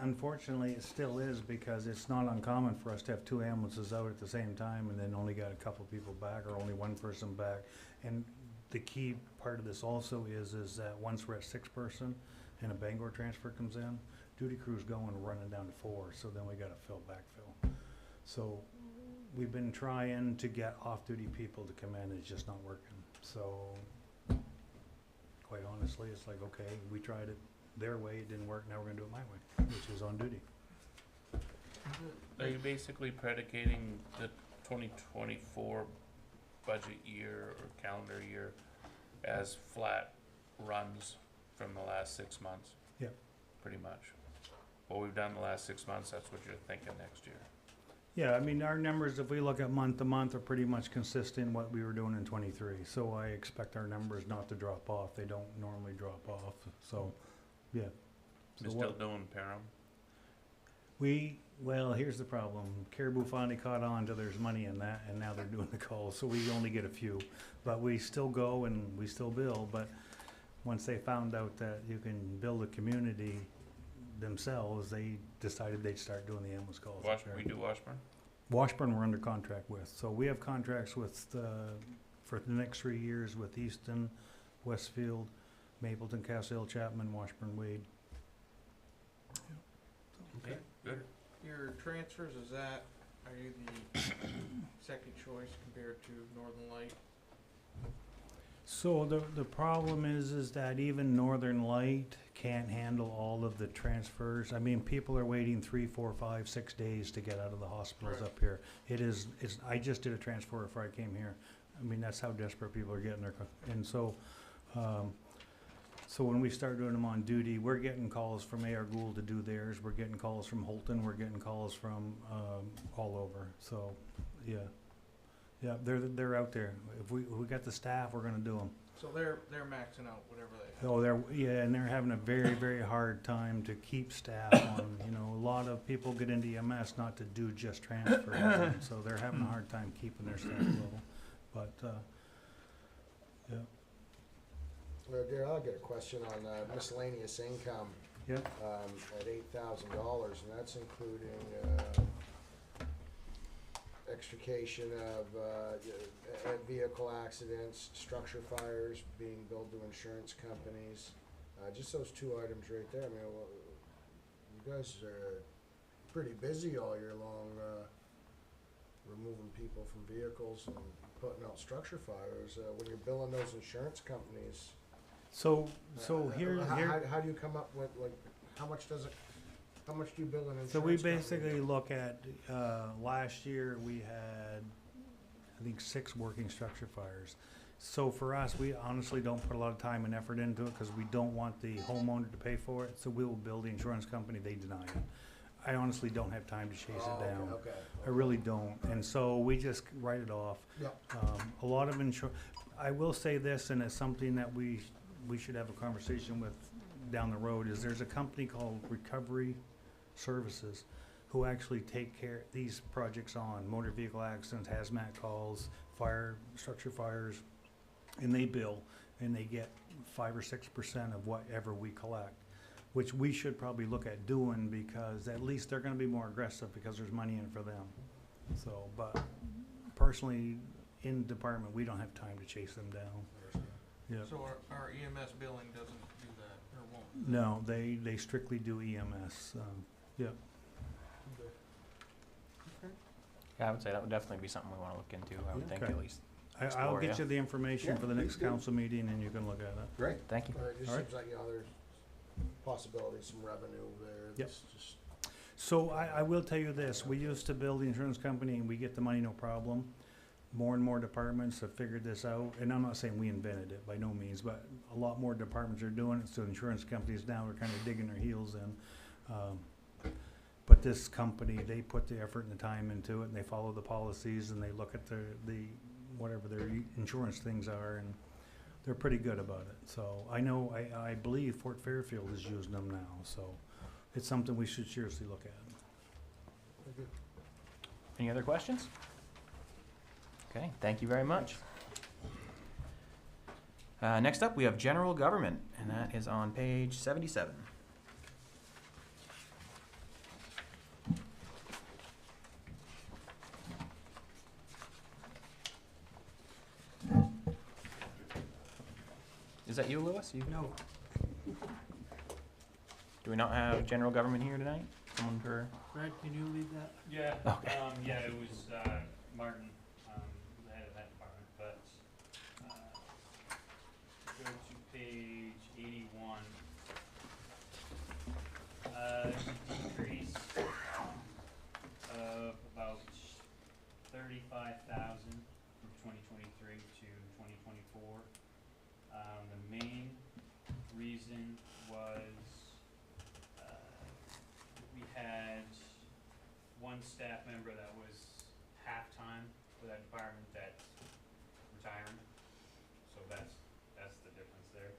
unfortunately, it still is, because it's not uncommon for us to have 2 ambulances out at the same time and then only got a couple people back or only 1 person back. And the key part of this also is that once we're at 6-person and a Bangor transfer comes in, duty crew's going running down to 4, so then we gotta backfill. So we've been trying to get off-duty people to come in, it's just not working. So quite honestly, it's like, okay, we tried it their way, it didn't work, now we're gonna do it my way, which is on duty. Are you basically predicating the 2024 budget year or calendar year as flat runs from the last 6 months? Yep. Pretty much. What we've done the last 6 months, that's what you're thinking next year. Yeah, I mean, our numbers, if we look at month to month, are pretty much consistent what we were doing in '23. So I expect our numbers not to drop off. They don't normally drop off, so, yeah. You're So still what, doing Param? well, here's the problem. Caribou finally caught on to there's money in that, and now they're doing the calls, so we only get a few. But we still go and we still bill, but once they found out that you can build a community themselves, they decided they'd start doing the ambulance calls. We do Washburn? Washburn we're under contract with, so we have contracts with, for the next 3 years with Easton, Westfield, Mapleton, Castle Hill, Chapman, Washburn, Wade. Okay, good. Your transfers, are you the second choice compared to Northern Light? So the problem is that even Northern Light can't handle all of the transfers. I mean, people are waiting 3, 4, 5, 6 days to get out of the hospitals up here. I just did a transfer before I came here. I mean, that's how desperate people are getting and so, so when we start doing them on duty, we're getting calls from A.R. Gould to do theirs, we're getting calls from Holton, we're getting calls from, all over, so, yeah. Yeah, they're out there. If we got the staff, we're gonna do them. So they're maxing out whatever they have. Oh, and they're having a very, very hard time to keep staff on, you know, a lot of people get into EMS not to do just transfers, and so they're having a hard time keeping their staff level, but, yeah. Well, Darryl, I'll get a question on miscellaneous income. Yep. At $8,000, and that's including extrication of vehicle accidents, structure fires being billed to insurance companies. Just those two items right there. I mean, well, you guys are pretty busy all year long, removing people from vehicles and putting out structure fires. When you're billing those insurance companies, So here, how do you come up with, like, how much do you bill an insurance so we company? basically look at, last year we had, I think, 6 working structure fires. So for us, we honestly don't put a lot of time and effort into it because we don't want the homeowner to pay for it. So we will bill the insurance company, they deny it. I honestly don't have time to chase it down. Okay. I really don't. And so we just write it off. Yep. A lot of I will say this, and it's something that we should have a conversation with down the road, is there's a company called Recovery Services who actually take care these projects on motor vehicle accidents, hazmat calls, structure fires, and they bill and they get 5 or 6% of whatever we collect, which we should probably look at doing because at least they're going to be more aggressive because there's money in it for them. So, but personally, in the department, we don't have time to chase them down. Yeah. So our EMS billing doesn't do that, or won't? No, they strictly do EMS. Yeah. Yeah, I would say that would definitely be something we wanna look into, I would think Okay. at least. I'll Explore, get yeah. you the information Yeah, for the please next do. council meeting and you can look at it. Great. Thank you. It just All right. seems like, there's possibilities, some revenue there. Yep. That's just, So I will tell you this, we used to build the insurance company and we get the money, no problem. More and more departments have figured this out, and I'm not saying we invented it, by no means, but a lot more departments are doing it, so insurance companies now are kind of digging their heels in. But this company, they put the effort and the time into it, and they follow the policies, and they look at the whatever their insurance things are, and they're pretty good about it. So I know, I believe Fort Fairfield is using them now, so it's something we should seriously look at. Any other questions? Okay, thank you very much. Next up, we have general government, and that is on page 77. Is that you, Louis? No. Do we not have general government here tonight? Someone for? Brad, can you lead that? Yeah, Okay. yeah, it was, Martin, the head of that department, but, go to page 81. There's a decrease of about 35,000 from 2023 to 2024. The main reason was, we had one staff member that was half-time for that department that's retiring, so that's the difference there.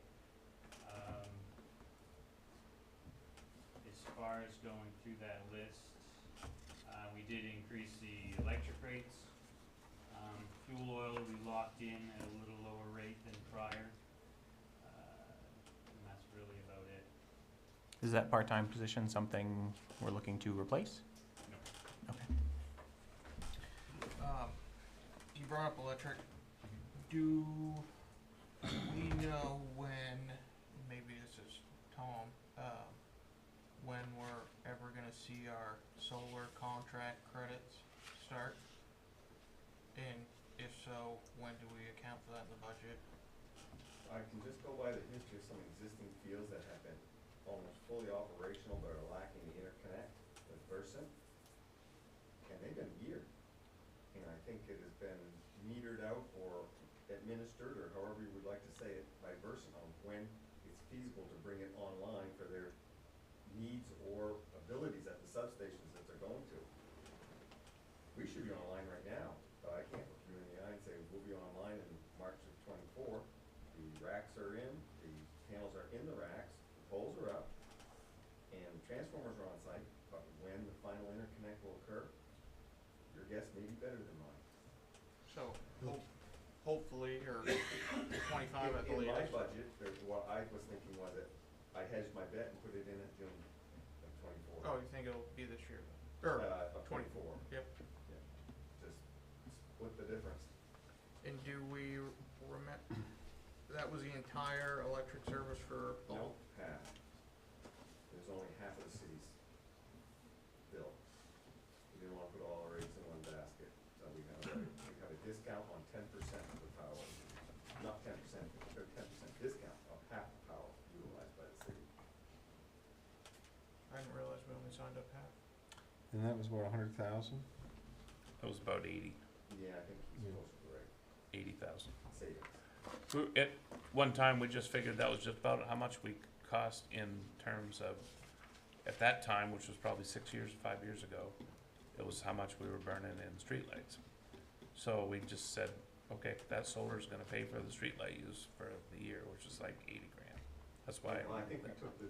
As far as going through that list, we did increase the electric rates. Fuel oil, we locked in at a little lower rate than prior, and that's really about it. Is that part-time position something we're looking to replace? No. Okay. You brought up electric. Do we know when, maybe this is Tom, when we're ever gonna see our solar contract credits start? And if so, when do we account for that in the budget? I can just go by the history of some existing fields that have been almost fully operational but are lacking the interconnect with Versant. And they've been a year. And I think it has been metered out or administered, or however you would like to say it, by Versant on when it's feasible to bring it online for their needs or abilities at the substations that they're going to. We should be online right now, but I can't look you in the are in, the panels are in the racks, the poles are up, and the transformers are on site, but when the final interconnect will occur, your guess may be better than mine. So, hopefully, or 25 at the In my latest. budget, what I was thinking was that I hedged my bet and put it in at June of '24. Oh, you think it'll be this year? Or, Of '24. yep. Yeah. Just split the difference. And do we that was the entire electric service for the No, whole? half. There's only half of the city's bill. We didn't wanna put all our eggs in one basket, so we have a discount on 10% of the power. Not 10%, but 10% discount of half the power utilized by the city. I didn't realize we only signed up half. And that was what, 100,000? That was about 80, Yeah, I think he's close to the right 80,000. savings. At one time, we just figured that was just about how much we cost in terms of, at that time, which was probably 5 years ago, it was how much we were burning in streetlights. So we just said, okay, that solar's gonna pay for the streetlight use for the year, which is like 80 grand. That's why. Well, I think we took the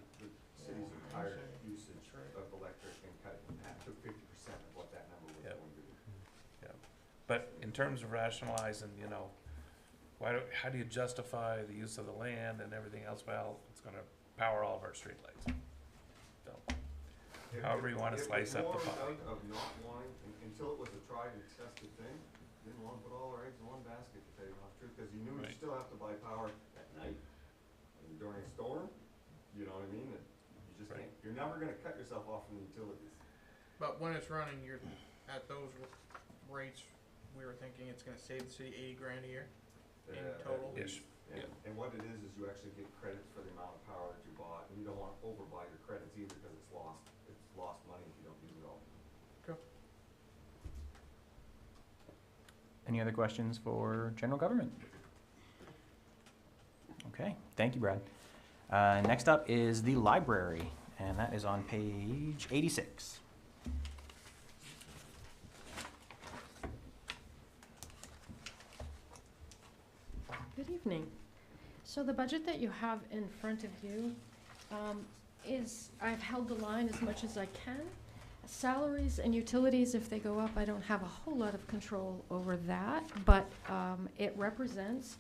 city's entire usage That's right. of electric and cut it in half, took 50% of what that number was Yep. going to be. But in terms of rationalizing, you know, how do you justify the use of the land and everything else? Well, it's gonna power all of our streetlights. So, however you wanna slice up the pie. It was more of not wanting, until it was a tried and tested thing, didn't wanna put all our eggs in one basket, to tell you the honest truth, cause you knew you Right. still have to buy power at night. And during a storm, you know what I mean? You just Right. can't, you're never gonna cut yourself off from the utilities. But when it's running, you're at those rates, we were thinking it's gonna save the city 80 grand a year. In At total? least. Ish. And what it is you actually get credits for the amount of power that you bought, and you don't wanna overbuy your credits either, cause it's lost money if you don't use it all. Any other questions for general government? Okay, thank you, Brad. Next up is the library, and that is on page 86. Good evening. So the budget that you have in front of you I've held the line as much as I can. Salaries and utilities, if they go up, I don't have a whole lot of control over that, but it represents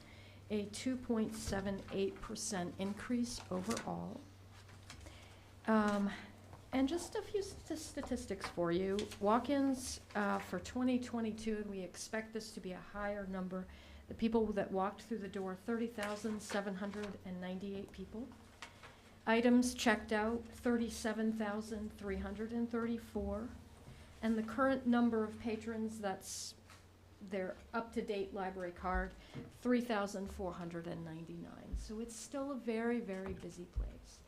a 2.78% increase overall. And just a few statistics for you. Walk-ins for 2022, and we expect this to be a higher number. The people that walked through the door, 30,798 people. Items checked out, 37,334. And the current number of patrons, that's their up-to-date library card, 3,499. So it's still a very, very busy place.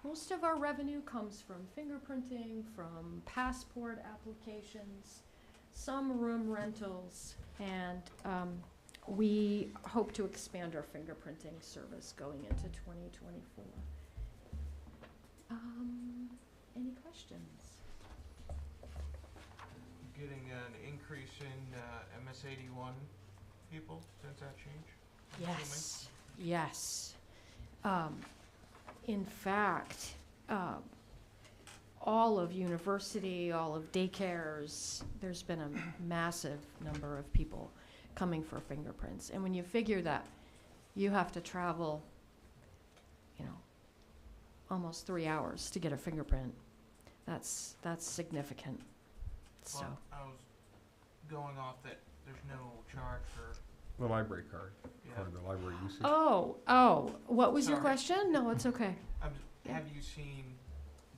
Most of our revenue comes from fingerprinting, from passport applications, some room rentals, and we hope to expand our fingerprinting service going into 2024. Any questions? Getting an increase in MS-81 people since that change? I'm Yes, yes. In fact, all of university, all of daycares, there's been a massive number of people coming for fingerprints. And when you figure that you have to travel, almost 3 hours to get a fingerprint, that's significant. So. Well, I was going off that there's no charge for, The library card, yeah. or the library usage. Oh, what was your Sorry. question? No, it's okay. Have you seen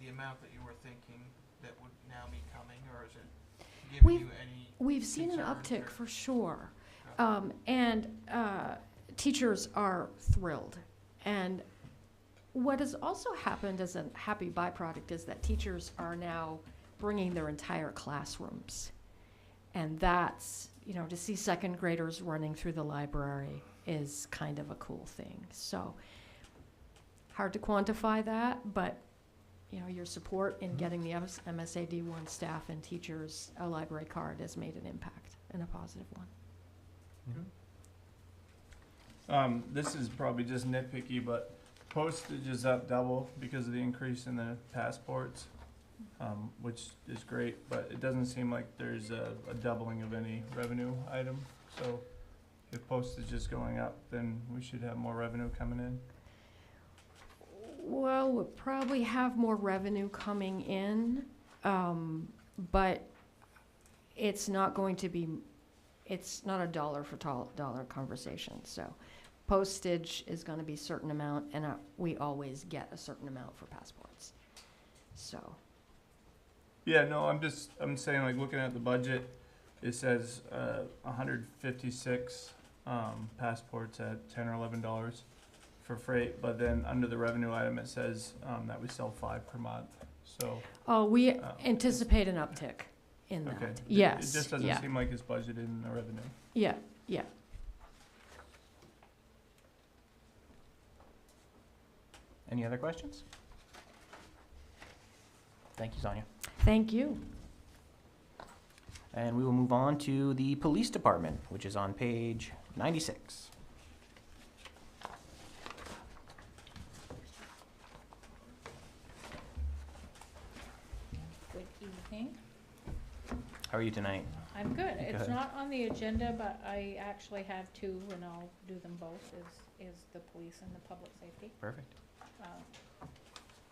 the amount that you were thinking that would now be coming, or is it giving We've- you any? We've seen an concerns uptick or- for sure. And teachers are thrilled. And what has also happened as a happy byproduct is that teachers are now bringing their entire classrooms. And that's, to see second graders running through the library is kind of a cool thing. So hard to quantify that, but your support in getting the MSAD1 staff and teachers a library card has made an impact and a positive one. This is probably just nitpicky, but postage is up double because of the increase in the passports, which is great, but it doesn't seem like there's a doubling of any revenue item. So if postage is going up, then we should have more revenue coming in. Well, we'll probably have more revenue coming in, but it's not going to be, it's not a dollar for dollar conversation. So postage is going to be a certain amount, and we always get a certain amount for passports. So. Yeah, no, I'm saying, like, looking at the budget, it says 156 passports at $10 or $11 for freight, but then under the revenue item it says that we sell 5 per month. So. Oh, we anticipate an uptick in that. Okay. Yes. It just doesn't seem like it's budgeted in the revenue. Yeah. Yeah. Any other questions? Thank you, Sonia. Thank you. And we will move on to the police department, which is on page 96. Good evening. How are you tonight? I'm good. It's Good. not on the agenda, but I actually have two, and I'll do them both, is the police and the public safety. Perfect.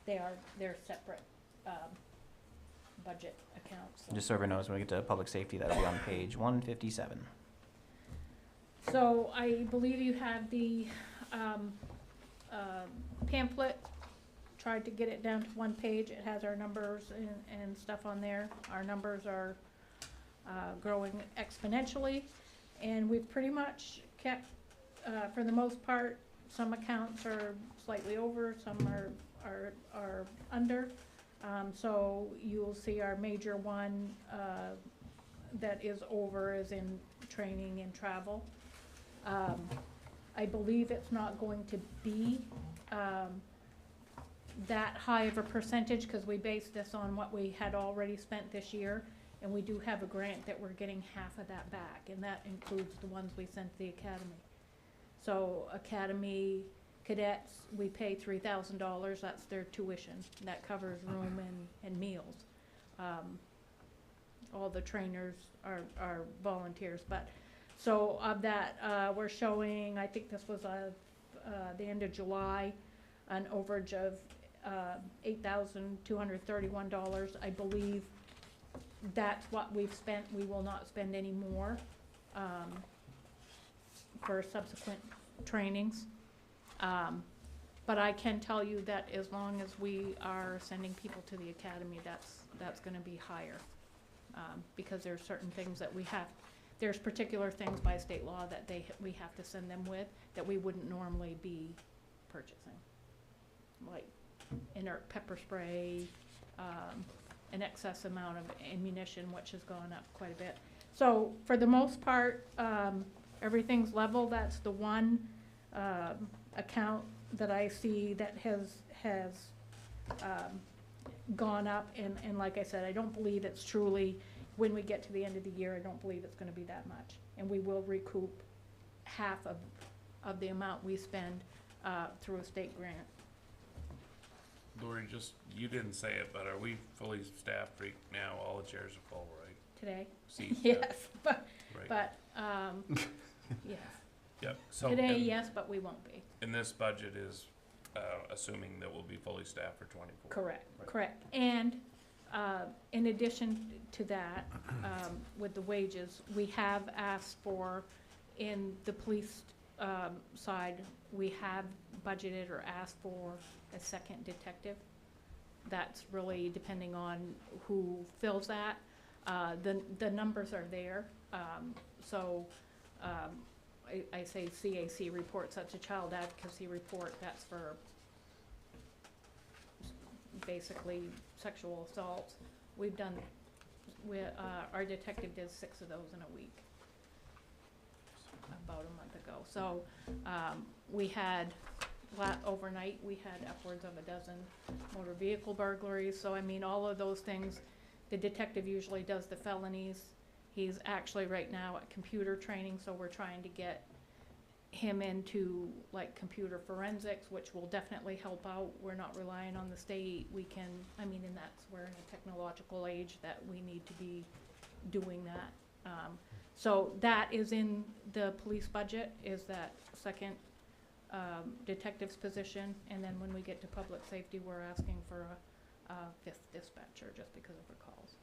They're separate, budget accounts. Just so everyone knows, when we get to public safety, that'll be on page 157. So I believe you have the, pamphlet, tried to get it down to one page. It has our numbers and stuff on there. Our numbers are, growing exponentially, and we've pretty much kept, for the most part, some accounts are slightly over, some are under. So you'll see our major one, that is over is in training and travel. I believe it's not going to be, that high of a percentage, because we based this on what we had already spent this year, and we do have a grant that we're getting half of that back, and that includes the ones we sent to the academy. So academy cadets, we pay $3,000, that's their tuition, that covers room and meals. All the trainers are volunteers, but, so of that, we're showing, I think this was the end of July, an overage of $8,231. I believe that's what we've spent. We will not spend any more for subsequent trainings. But I can tell you that as long as we are sending people to the academy, that's gonna be higher. Because there's certain things that we have, there's particular things by state law that we have to send them with that we wouldn't normally be purchasing. Like inert pepper spray, an excess amount of ammunition, which has gone up quite a bit. So for the most part, everything's level. That's the one account that I see that has gone up, and like I said, I don't believe it's truly, when we get to the end of the year, I don't believe it's gonna be that much. And we will recoup half of the amount we spend through a state grant. Lori, you didn't say it, but are we fully staffed right now? All the chairs are full, right? Today? Seats, Yes, but, right. yes. Yep, so. Today, yes, but we won't be. And this budget is, assuming that we'll be fully staffed for 24. Correct, Right. correct. And, in addition to that, with the wages, we have asked for, in the police, side, we have budgeted or asked for a second detective. That's really depending on who fills that. The numbers are there, so, I say CAC report, such a child advocacy report, that's for basically sexual assaults. We've done, our detective did 6 of those in a week, about a month ago. So, we had, overnight, we had upwards of a dozen motor vehicle burglaries. So, I mean, all of those things, the detective usually does the felonies. He's actually right now at computer training, so we're trying to get him into like computer forensics, which will definitely help out. We're not relying on the state. We can, I mean, and that's, we're in a technological age that we need to be doing that. So that is in the police budget, is that second detective's position. And then when we get to public safety, we're asking for a fifth dispatcher just because of her calls.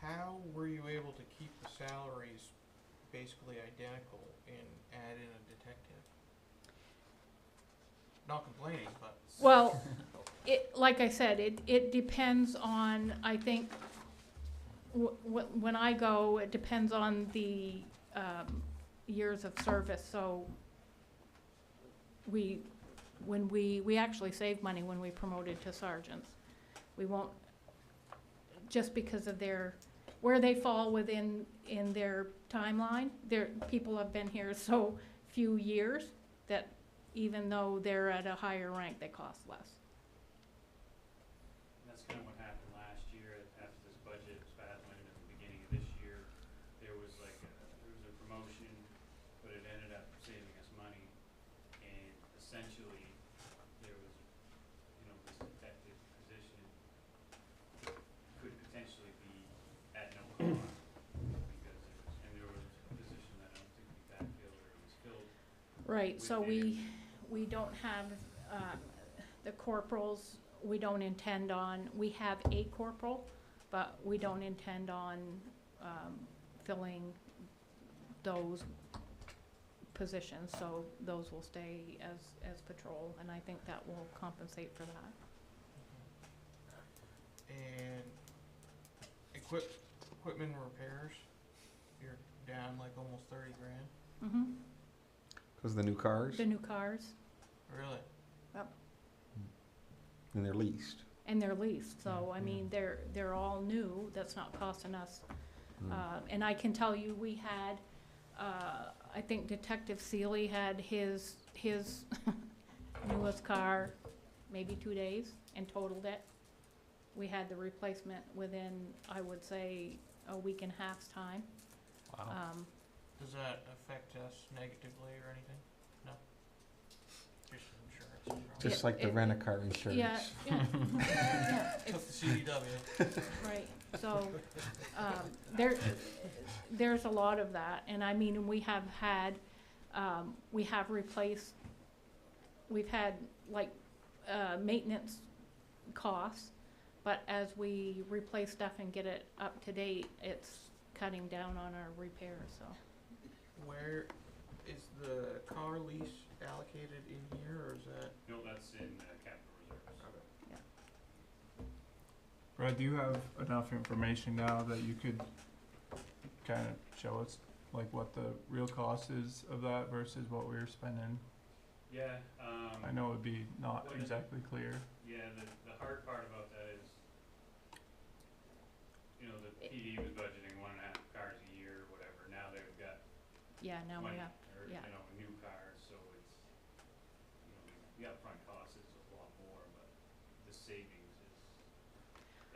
How were you able to keep the salaries basically identical and add in a detective? Not complaining, but. Well, like I said, it depends on, I think, when I go, it depends on the years of service. So we actually save money when we promoted to sergeants. We won't, just because of where they fall within in their timeline. People have been here so few years that even though they're at a higher rank, they cost less. And that's kind of what happened last year after this budget was passed. Went into the beginning of this year, there was a promotion, but it ended up saving us money. And essentially, there was, this detective position could potentially be at no cost because there was a position that I don't think we backfilled or was filled. Right, so within we don't have, the corporals, we don't intend on, we have a corporal, but we don't intend on, filling those positions, so those will stay as patrol, and I think that will compensate for that. And equipment repairs, you're down like almost 30 grand. Mm-hmm, Because the new cars, the new cars, Really? and they're leased. and they're leased, so, I mean, they're all new, that's not costing us. And I can tell you, we had, I think Detective Seeley had his newest car maybe 2 days and totaled it. We had the replacement within, I would say, a week and a half's time. Wow. Does that affect us negatively or anything? No? Just insurance. Just Yeah, like the rent-a-car insurance. Yeah, yeah, Took the CDW. right, so, there's a lot of that, and I mean, we have had, we've had like, maintenance costs, but as we replace stuff and get it up to date, it's cutting down on our repairs, so. Where is the car lease allocated in here, or is that? No, that's in capital reserves. Brad, do you have enough information now that you could kind of show us like what the real cost is of that versus what we were spending? Yeah, I know it would be not What is it? exactly clear. yeah, the hard part about that is, the PD was budgeting 1.5 cars a year or whatever. Now they've got Yeah, now we money, have, or, yeah. new cars, so it's, the upfront cost is a lot more, but the savings is,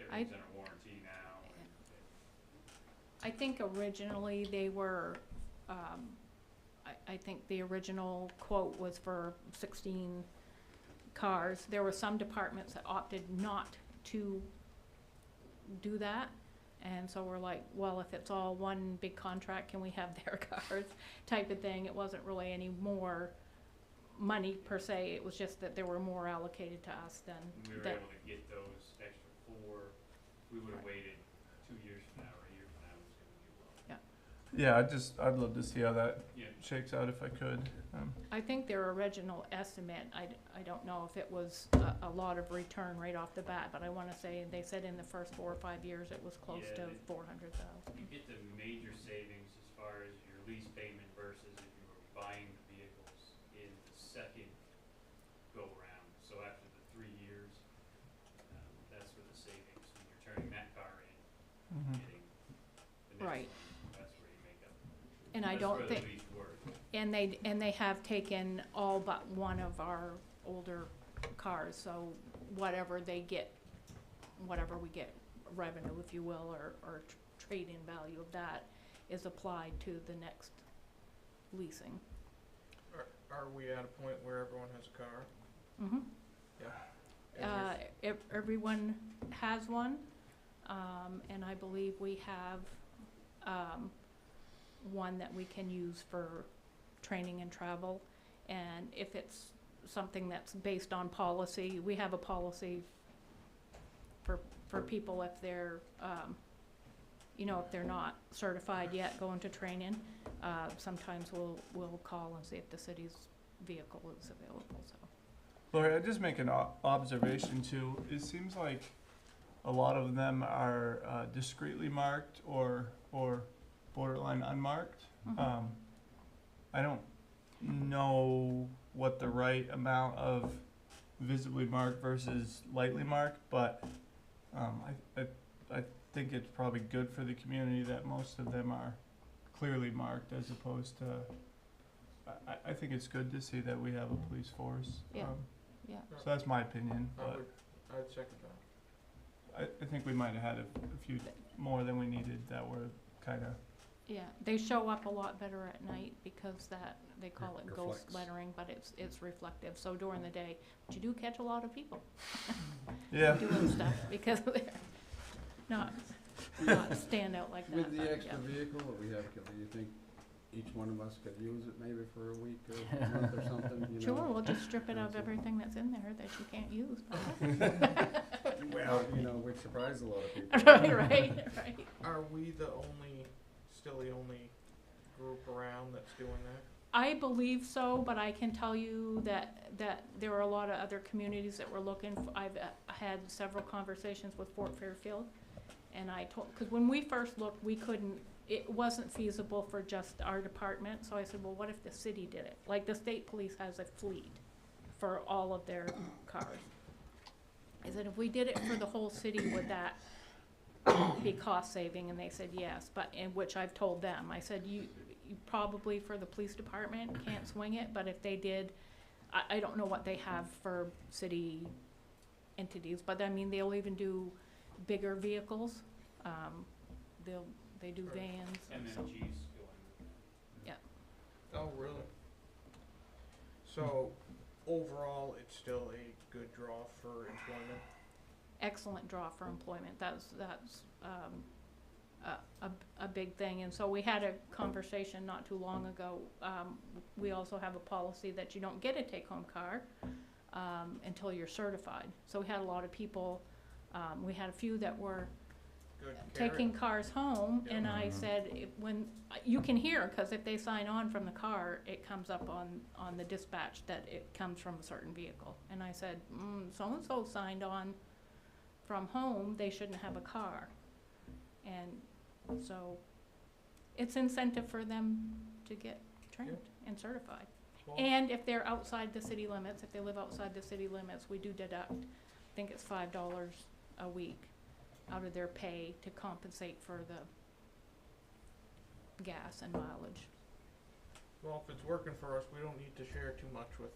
everything's under warranty now, and I think originally they were, I think the original quote was for 16 cars. There were some departments that opted not to do that. And so we're like, well, if it's all one big contract, can we have their cars type of thing? It wasn't really any more money per se. It was just that there were more allocated to us than we were that. able to get those extra 4. If we would've waited 2 years from now or a year from now, it was gonna be low. Yeah, I'd love to see how that Yeah, shakes out if I could. I think their original estimate, I don't know if it was a lot of return right off the bat, but I wanna say, they said in the first 4 or 5 years, it was close Yeah, to 400,000. you get the major savings as far as your lease payment versus if you were buying the vehicles in the second go-round. So after the 3 years, that's where the savings, when you're turning that car in, getting the next Right. one, that's where you make up. And I That's don't where think, the lease work. and they have taken all but one of our older cars, so whatever we get revenue, if you will, or trade-in value of that is applied to the next leasing. Are we at a point where everyone has a car? Mm-hmm. Yeah. Everyone has one, and I believe we have one that we can use for training and travel. And if it's something that's based on policy, we have a policy for people if they're, if they're not certified yet going to training. Sometimes we'll call and see if the city's vehicle is available, so. Lori, I just make an observation too. It seems like a lot of them are discreetly marked or borderline unmarked. Mhm. I don't know what the right amount of visibly marked versus lightly marked, but I think it's probably good for the community that most of them are clearly marked as opposed to. I think it's good to see that we have a police force. Yeah. Yeah. So that's my opinion, but I'd second that. I think we might have had a few more than we needed that were kind of. Yeah, they show up a lot better at night because they call it ghost Reflects. lettering, but it's reflective. So during the day, but you do catch a lot of people Yeah. doing stuff because they're not stand out like that. With the but, extra yeah. vehicle that we have, do you think each one of us could use it maybe for a week or a month or something, you know? Sure, we'll just strip it of everything that's in there that you can't use. Well, you know, we'd surprise a lot of people. right. Are we still the only group around that's doing that? I believe so, but I can tell you that there are a lot of other communities that were looking. I've had several conversations with Fort Fairfield, and I told, because when we first looked, it wasn't feasible for just our department. So I said, well, what if the city did it? Like the state police has a fleet for all of their cars. I said, if we did it for the whole city, would that be cost saving? And they said yes, but in which I've told them, I said, you probably for the police department can't swing it, but if they did, I don't know what they have for city entities, but I mean, they'll even do bigger vehicles. They do vans. And then So, G's going. yeah. Oh, really? So overall, it's still a good draw for employment? Excellent draw for employment. That's a big thing. And so we had a conversation not too long ago. We also have a policy that you don't get a take-home car until you're certified. So we had a lot of people. We had a few that were Good taking cars home, Yeah. and I said, when you can hear, because if they sign on from the car, it comes up on the dispatch that it comes from a certain vehicle. And I said, so-and-so signed on from home, they shouldn't have a car. And so it's incentive for them to get trained and certified. Well, And if they're outside the city limits, if they live outside the city limits, we do deduct, I think it's $5 a week out of their pay to compensate for the gas and mileage. well, if it's working for us, we don't need to share too much with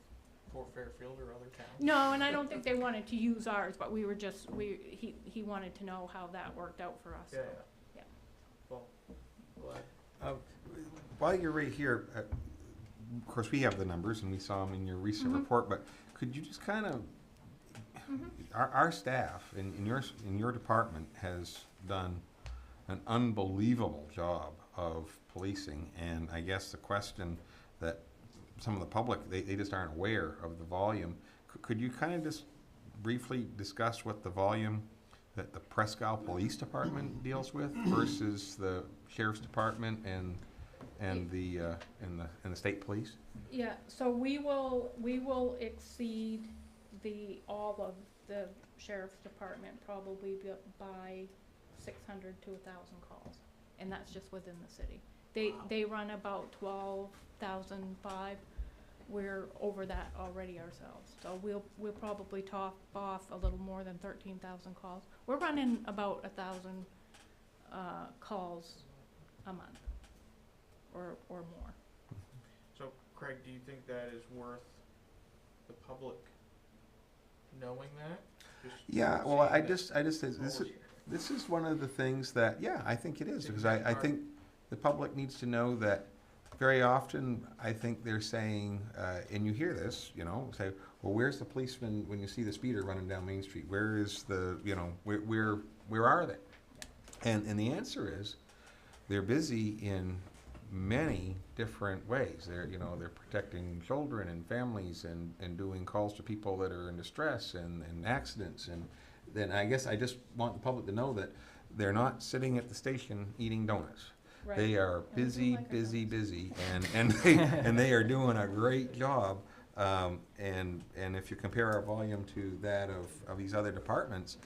Fort Fairfield or other towns. No, and I don't think they wanted to use ours, but we were just, he wanted to know how that worked out for us. so, Yeah. yeah. Well, glad. While you're right here, of course, we have the numbers and we saw them in your recent Mhm. report, but could you just kind of, Mhm. our staff in your department has done an unbelievable job of policing, and I guess the question that some of the public, they just aren't aware of the volume. Could you kind of just briefly discuss what the volume that the Presque Police Department deals with versus the Sheriff's Department and the state police? Yeah, so we will exceed all of the sheriff's department probably by 600 to 1,000 calls, and that's just within the city. They run about 12,005. We're over that already ourselves, so we'll probably top off a little more than 13,000 calls. We're running about 1,000 calls a month, or more. So, Craig, do you think that is worth the public knowing that? Yeah, well, saying that this is one of the things that, yeah, I think it is, because I think the public needs to know that very often, I think they're saying, and you hear this, you know, say, well, where's the policeman when you see the speeder running down Main Street? Where is the, you know, where are they? And the answer is, they're busy in many different ways. They're, you know, they're protecting children and families and doing calls to people that are in distress and accidents. And then I guess I just want the public to know that they're not sitting at the station eating donuts. Right. They are And we do busy, like our busy, donuts. busy, and they are doing a great job. And if you compare our volume to that of these other departments,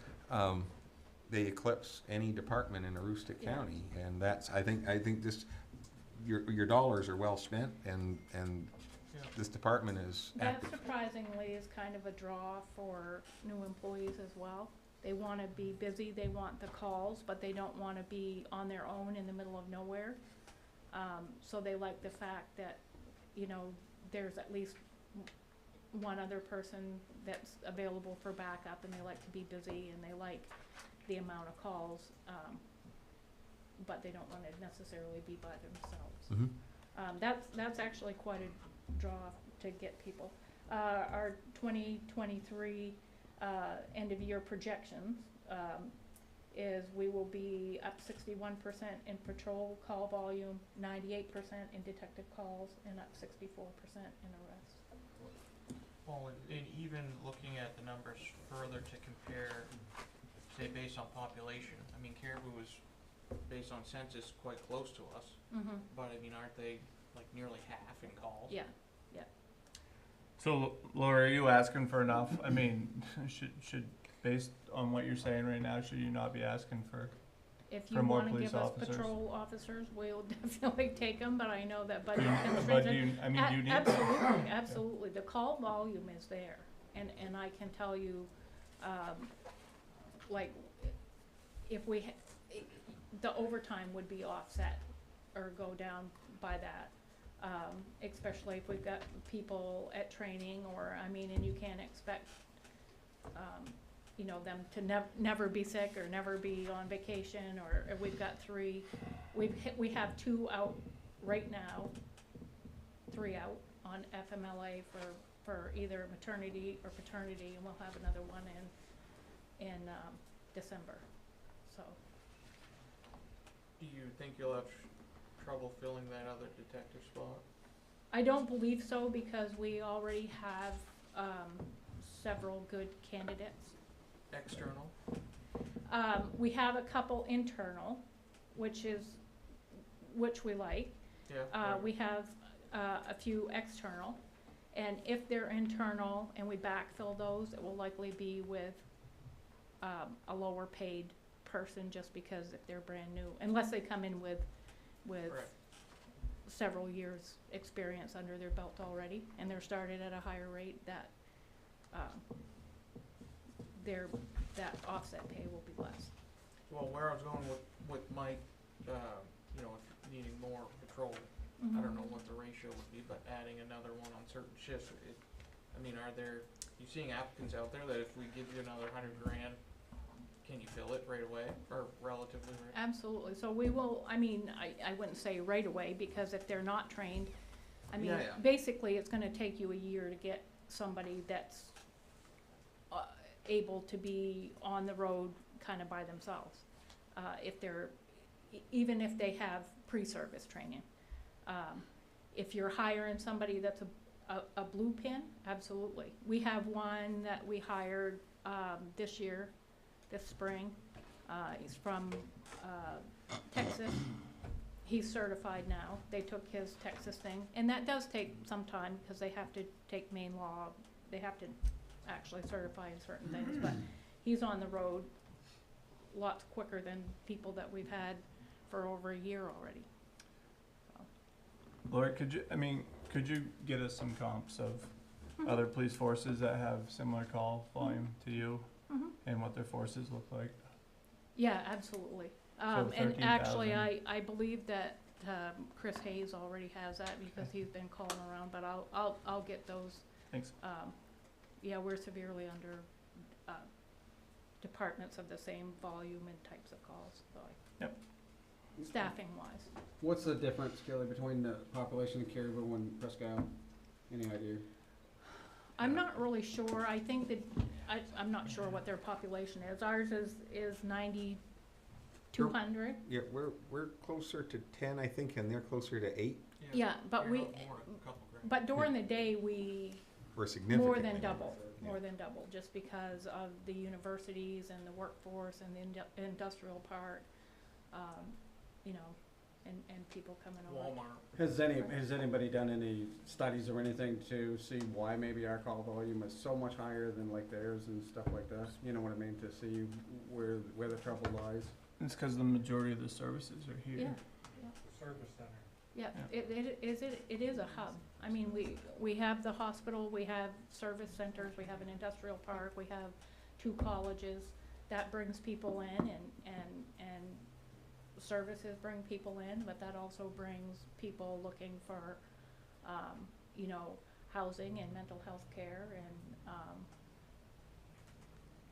they eclipse any department in Aroostook Yeah. County, and that's, I think just, your dollars are well spent, and Yeah. this department is That active. surprisingly is kind of a draw for new employees as well. They wanna be busy, they want the calls, but they don't wanna be on their own in the middle of nowhere. So they like the fact that, you know, there's at least one other person that's available for backup, and they like to be busy, and they like the amount of calls, but they don't wanna necessarily be by themselves. Mhm. That's actually quite a draw to get people. Our 2023 end of year projections is we will be up 61% in patrol call volume, 98% in detective calls, and up 64% in arrests. Well, and even looking at the numbers further to compare, say, based on population, I mean, Caribou is, based on census, quite close to us, Mm-hmm. but I mean, aren't they like nearly half in calls? Yeah. So Laura, are you asking for enough? I mean, should, based on what you're saying right now, should you not be asking for? If For you more wanna police give us officers? patrol officers, we'll definitely take them, but I know that budget But constraints. do you, I mean, do you need? Absolutely, absolutely. The call volume is there, and I can tell you, like, if we, the overtime would be offset or go down by that. Especially if we've got people at training, or, I mean, and you can't expect, you know, them to never be sick or never be on vacation, or if we've got three, we have 2 out right now, 3 out on FMLA for either maternity or paternity, and we'll have another one in December, so. Do you think you'll have trouble filling that other detective spot? I don't believe so, because we already have, several good candidates. External? We have a couple internal, which we like. Yeah. right. We have, a few external, and if they're internal and we backfill those, it will likely be with, a lower paid person, just because if they're brand new, unless they come in with Right. several years' experience under their belt already, and they're started at a higher rate, that, that offset pay will be less. Well, where I was going with Mike, you know, if needing more patrol, I don't know what the ratio would be, but adding another one on certain shifts, I mean, you seeing applicants out there that if we give you another $100,000, can you fill it right away, or relatively right? Absolutely, so we will, I mean, I wouldn't say right away, because if they're not trained, I mean, Yeah, yeah. basically, it's gonna take you a year to get somebody that's able to be on the road kinda by themselves. If they're, even if they have pre-service training. If you're hiring somebody that's a blue pin, absolutely. We have one that we hired, this spring. He's from, Texas. He's certified now. They took his Texas thing, and that does take some time, because they have to take Maine law. They have to actually certify in certain things, but he's on the road lots quicker than people that we've had for over a year already. Laura, could you get us some comps of other police forces that have similar call volume to you, Mhm. and what their forces look like? Yeah, absolutely. So And actually, 13,000. I believe that, Chris Hayes already has that, because he's been calling around, but I'll get those. Thanks. Yeah, we're severely under, departments of the same volume and types of calls, so staffing wise. What's the difference, Kelly, between the population of Caribou and Presque? Any idea? I'm not really sure. I think that, I'm not sure what their population is. Ours is 9,200. Yeah, we're closer to 10, I think, and they're closer to 8. Yeah, but You're we, more, a couple grand. but during the day, we, We're significantly more than double, Yeah. more than double, just because of the universities and the workforce and the industrial park, you know, and people coming over. Walmart. Has anybody done any studies or anything to see why maybe our call volume is so much higher than like theirs and stuff like that? You know what I mean, to see where the trouble lies? It's because the majority of the services are here. Yeah, Service center. yeah, it is a hub. I mean, we have the hospital, we have service centers, we have an industrial park, we have 2 colleges. That brings people in and services bring people in, but that also brings people looking for, you know, housing and mental health care and,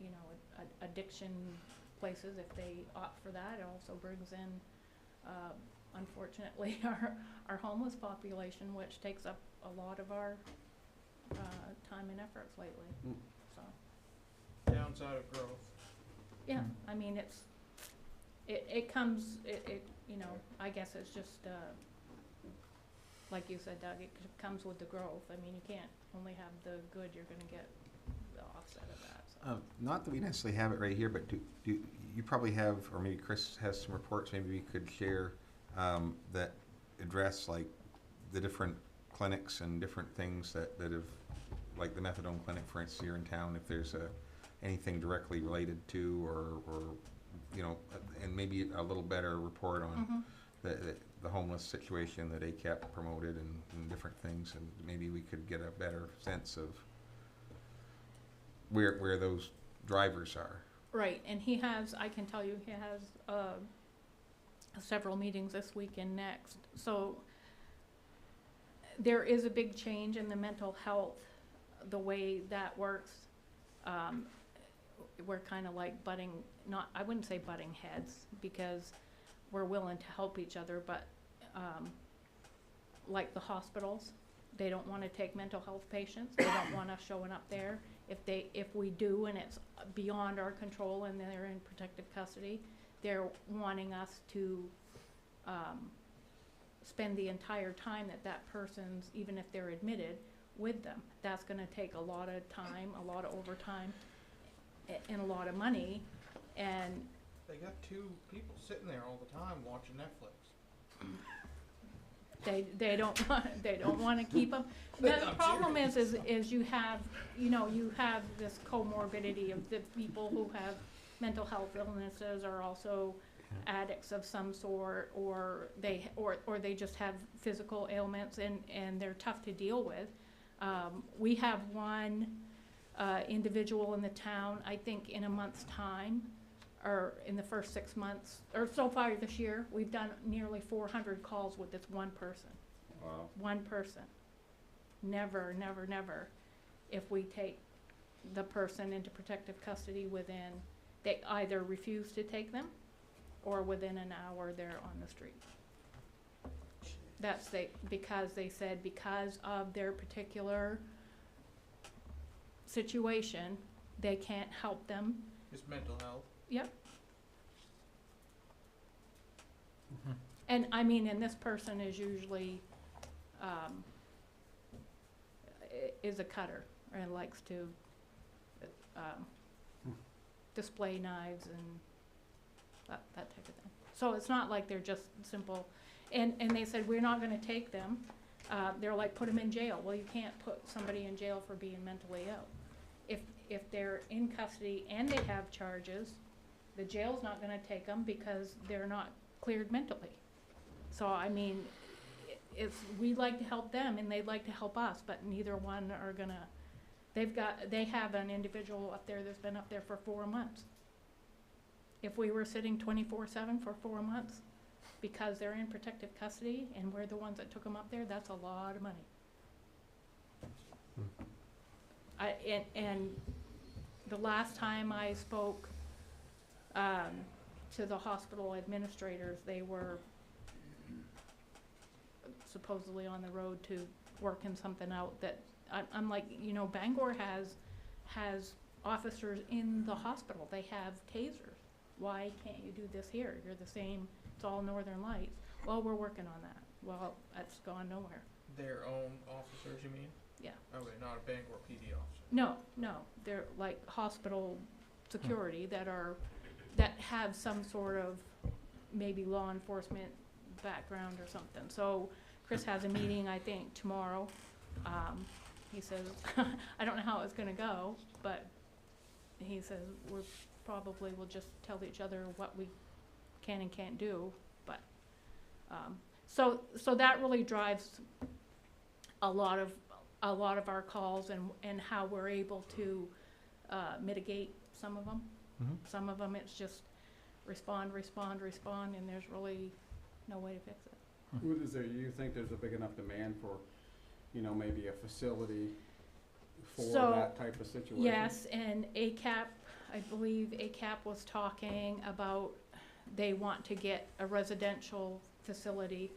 you know, addiction places if they opt for that. It also brings in, unfortunately, our homeless population, which takes up a lot of our time and efforts lately. Mm. So, Downside of growth. yeah, I mean, it comes, you know, I guess it's just, like you said, Doug, it comes with the growth. I mean, you can't only have the good, you're gonna get the offset of that, so. Not that we necessarily have it right here, but do you probably have, or maybe Chris has some reports maybe we could share that address like the different clinics and different things that have, like the methadone clinic, for instance, here in town, if there's anything directly related to, or you know, and maybe a little better report on the homeless situation that ACAP promoted and different things, and maybe we could get a better sense of where those drivers are. Right, and he has, I can tell you, he has several meetings this week and next. So there is a big change in the mental health, the way that works. We're kind of like butting, I wouldn't say butting heads, because we're willing to help each other, but like the hospitals, they don't want to take mental health patients. They don't want us showing up there. If we do and it's beyond our control and they're in protective custody, they're wanting us to spend the entire time that person's, even if they're admitted, with them. That's going to take a lot of time, a lot of overtime, and a lot of money. And They got 2 people sitting there all the time watching Netflix. they don't want to keep them. The problem is you have, you know, you have this comorbidity of the people who have mental health illnesses are also addicts of some sort, or they just have physical ailments and they're tough to deal with. We have one individual in the town, I think in a month's time, or in the first 6 months, or so far this year, we've done nearly 400 calls with this one person. Wow. One person. Never, never, never, if we take the person into protective custody within, they either refuse to take them, or within an hour they're on the street. That's because they said because of their particular situation, they can't help them. Just mental health. Yep. And I mean, and this person is usually, is a cutter and likes to display knives and that type of thing. So it's not like they're just simple, and they said, we're not gonna take them. They're like, put them in jail. Well, you can't put somebody in jail for being mentally ill. If they're in custody and they have charges, the jail's not gonna take them because they're not cleared mentally. So, I mean, we'd like to help them and they'd like to help us, but neither one are gonna, they have an individual up there that's been up there for 4 months. If we were sitting 24/7 for 4 months, because they're in protective custody and we're the ones that took them up there, that's a lot of money. And the last time I spoke to the hospital administrators, they were supposedly on the road to working something out that, I'm like, you know, Bangor has officers in the hospital, they have tasers. Why can't you do this here? You're the same, it's all Northern Lights. Well, we're working on that. Well, that's gone nowhere. Their own officers, you mean? Yeah. Okay, not a Bangor PD officer. No, they're like hospital security that have some sort of maybe law enforcement background or something. So Chris has a meeting, I think, tomorrow. He says, I don't know how it's gonna go, but he says we're probably will just tell each other what we can and can't do. But so that really drives a lot of our calls and how we're able to mitigate some of them. Some of them it's just respond, and there's really no way to fix it. What is there, you think there's a big enough demand for, you know, maybe a facility for So, that type of situation? Yes, and ACAP, I believe ACAP was talking about they want to get a residential facility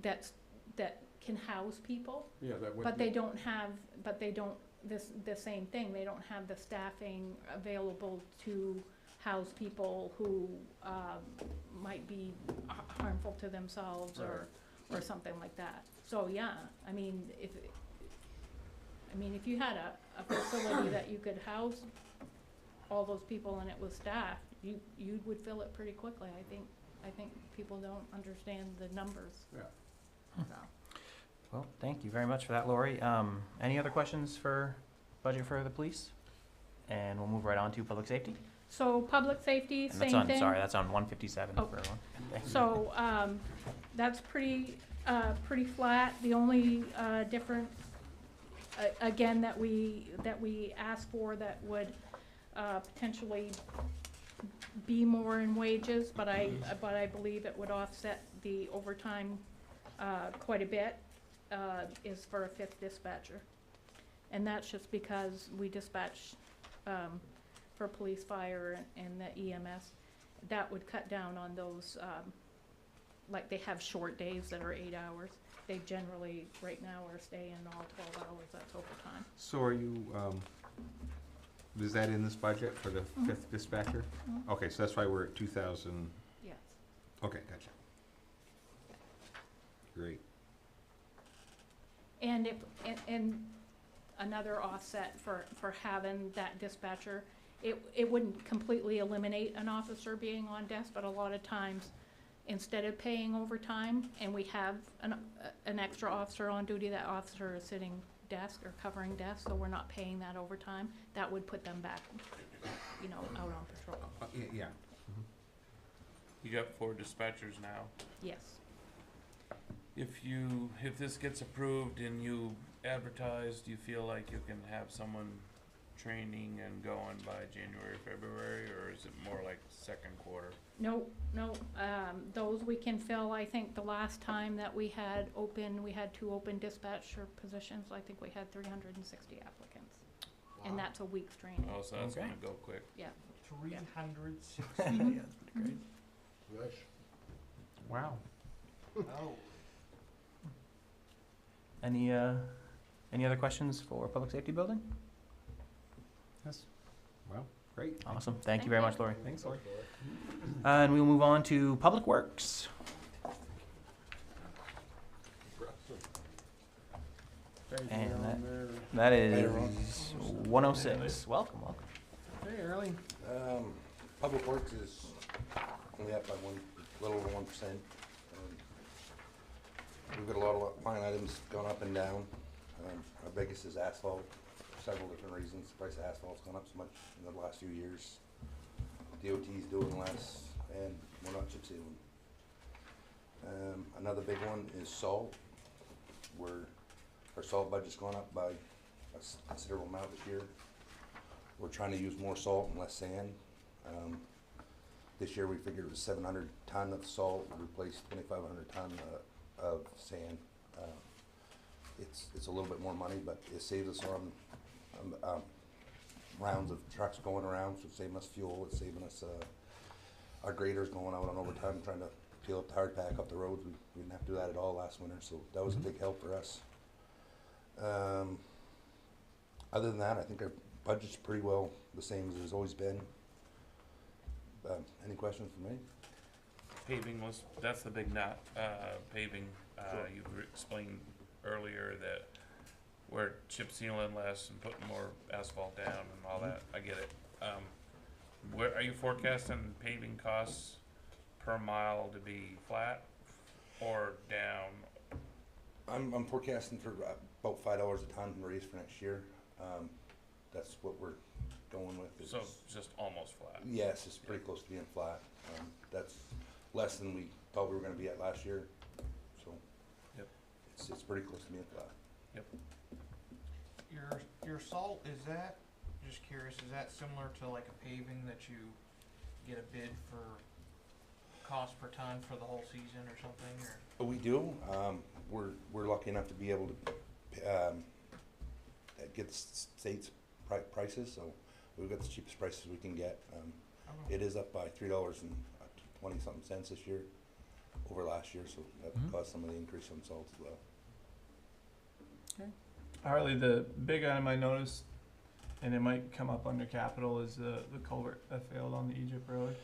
that can house people. Yeah, that would. But they don't have, the same thing, they don't have the staffing available to house people who might be harmful to themselves or something like that. So, yeah, I mean, if you had a facility that you could house all those people and it was staffed, you would fill it pretty quickly. I think people don't understand the numbers. Yeah. So. Well, thank you very much for that, Lori. Any other questions for budget for the police? And we'll move right on to public safety. So public safety, And same thing. that's on 157 Oh. for everyone. So, that's pretty flat. The only, difference, again, that we asked for that would, potentially be more in wages, but I believe it would offset the overtime, quite a bit, is for a 5th dispatcher. And that's just because we dispatch, for police, fire, and the EMS. That would cut down on those, like they have short days that are 8 hours. They generally, right now, are staying all 12 hours, that's overtime. So are you, is that in this budget for the 5th dispatcher? Mhm. Okay, so that's why we're at 2,000, Yes. okay, gotcha. Great. And and another offset for having that dispatcher, it wouldn't completely eliminate an officer being on desk, but a lot of times, instead of paying overtime, and we have an extra officer on duty, that officer is sitting desk or covering desk, so we're not paying that overtime, that would put them back, you know, out on patrol. Yeah. You got 4 dispatchers now. Yes. If this gets approved and you advertise, do you feel like you can have someone training and going by January, February, or is it more like 2nd quarter? No, those we can fill. I think the last time that we had 2 open dispatcher positions, I think we had 360 applicants. And that's a week's training. Oh, so that's Okay. gonna go quick. Yeah. 360. Yeah, that's pretty great. Nice. Wow. Oh. Any other questions for public safety building? Yes. Well, great. Awesome. Thank you very much, Lori. Thanks, Lori. And we'll move on to public works. And that is 106. Welcome. Hey, Early. Public Works is only up by little over 1%. We've got a lot of line items going up and down. Our biggest is asphalt, for several different reasons. The price of asphalt's gone up so much in the last few years. DOT's doing less, and we're not chip sealing. Another big one is salt. Our salt budget's gone up by a considerable amount this year. We're trying to use more salt and less sand. This year we figured it was 700 ton of salt would replace 2,500 ton of sand. It's a little bit more money, but it saves us on rounds of trucks going around, so it's saving us fuel, it's saving us, our graders going out on overtime trying to peel up the hard pack up the roads. We didn't have to do that at all last winter, so that was a big help for us. Other than that, I think our budget's pretty well the same as it's always been. Any questions for me? Paving was, that's the big nut, paving, Sure. you explained earlier that we're chip sealing less and putting more asphalt down and all that, I get it. Where, are you forecasting paving costs per mile to be flat or down? I'm forecasting for about $5 a ton raise for next year. That's what we're going with. So just almost flat? Yes, it's pretty close to being flat. That's less than we thought we were gonna be at last year, so. Yep. It's pretty close to being flat. Yep. Your salt, is that, just curious, is that similar to like a paving that you get a bid for cost per ton for the whole season or something, or? But we do, we're lucky enough to be able to, get the state's prices, so we've got the cheapest prices we can get. It is up by $3.20-something this year over last year, so that caused some of the increase on salt as well. Harley, the big item I noticed, and it might come up under capital, is the culvert that failed on the Egypt Road.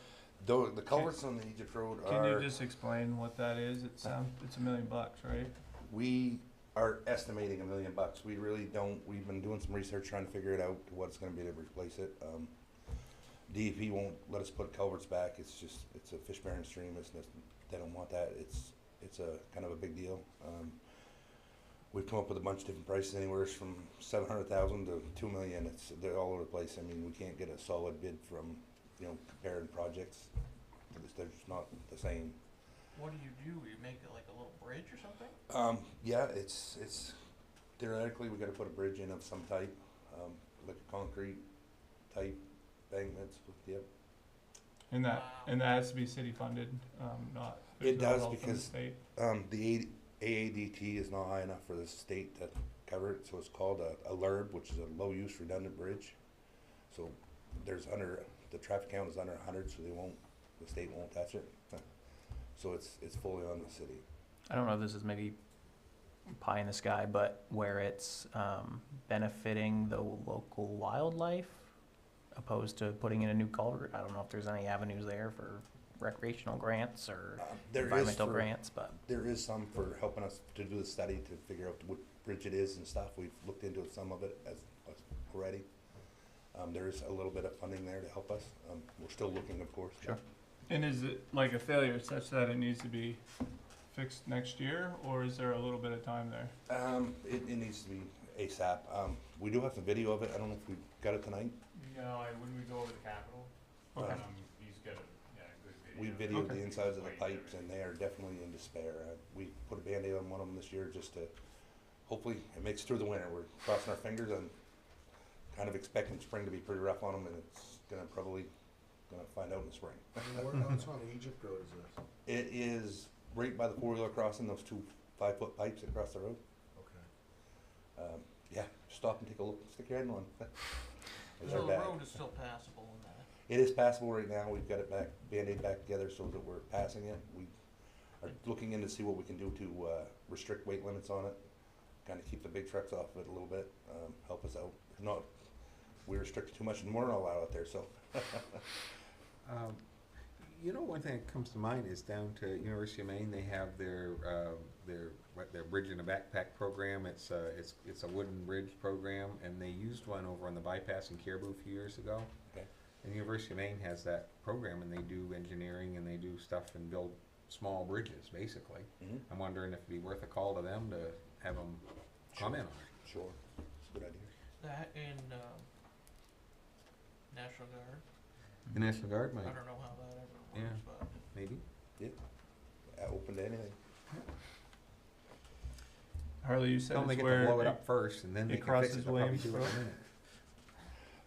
Though the culverts on the Egypt Road Can you just explain what that is? It's $1 million, right? We are estimating $1 million. We really don't. We've been doing some research trying to figure it out what it's going to be to replace it. DEP won't let us put culverts back. It's a fish-bearing stream. They don't want that. It's a kind of a big deal. We've come up with a bunch of different prices, anywhere from $700,000 to $2 million. They're all over the place. I mean, we can't get a solid bid from comparing projects. They're just not the same. What do? You make it like a little bridge or something? Yeah, it's theoretically we got to put a bridge in of some type, like a concrete type embankments. Yep. And that has to be city funded, not. It there's no does help from the because state. the AADT is not high enough for the state to cover it, so it's called a LURB, which is a low use redundant bridge. So the traffic count is under 100, so the state won't touch it. So it's fully on the city. I don't know if this is maybe pie in the sky, but where it's benefiting the local wildlife opposed to putting in a new culvert. I don't know if there's any avenues there for recreational grants or environmental grants, but there is some for helping us to do the study to figure out what bridge it is and stuff. We've looked into some of it as already. There is a little bit of funding there to help us. We're still looking, of course. Sure. And is it like a failure such that it needs to be fixed next year, or is there a little bit of time there? It needs to be ASAP. We do have some video of it. I don't know if we got it tonight. No, when we go over the capital, Okay. he's got a good video. We videoed Okay. the insides of the pipes, and they are definitely in despair. We put a Band-Aid on one of them this year just to, hopefully, it makes it through the winter. We're crossing our fingers and kind of expecting spring to be pretty rough on them, and it's probably gonna find out in the spring. Whereabouts on Egypt Road is this? It is right by the four-wheeler crossing, those 2 5-foot pipes across the road. Okay. Yeah, stop and take a look, stick your head in one. It's So our the bag. road is still passable in that? It is passable right now. We've got it back, Band-Aid back together so that we're passing it. We are looking in to see what we can do to restrict weight limits on it, kind of keep the big trucks off of it a little bit, help us out. If not, we restrict it too much and we're not allowed out there, so. One thing that comes to mind is down to University of Maine. They have their bridge in a backpack program. It's a wooden bridge program, and they used one over on the bypass in Caribou a few years ago. Okay. And the University of Maine has that program, and they do engineering and they do stuff and build small bridges, basically. Mhm. I'm wondering if it'd be worth a call to them to have them comment on it. Sure, it's a good idea. That in National Guard? The National Guard might, I don't know how that ever Yeah. works, but. maybe. Open to anything. Harley, you said Tell them they it's get to blow where it up first, and then they it can fix crosses it. They'll probably Williams do it in a Brook? minute.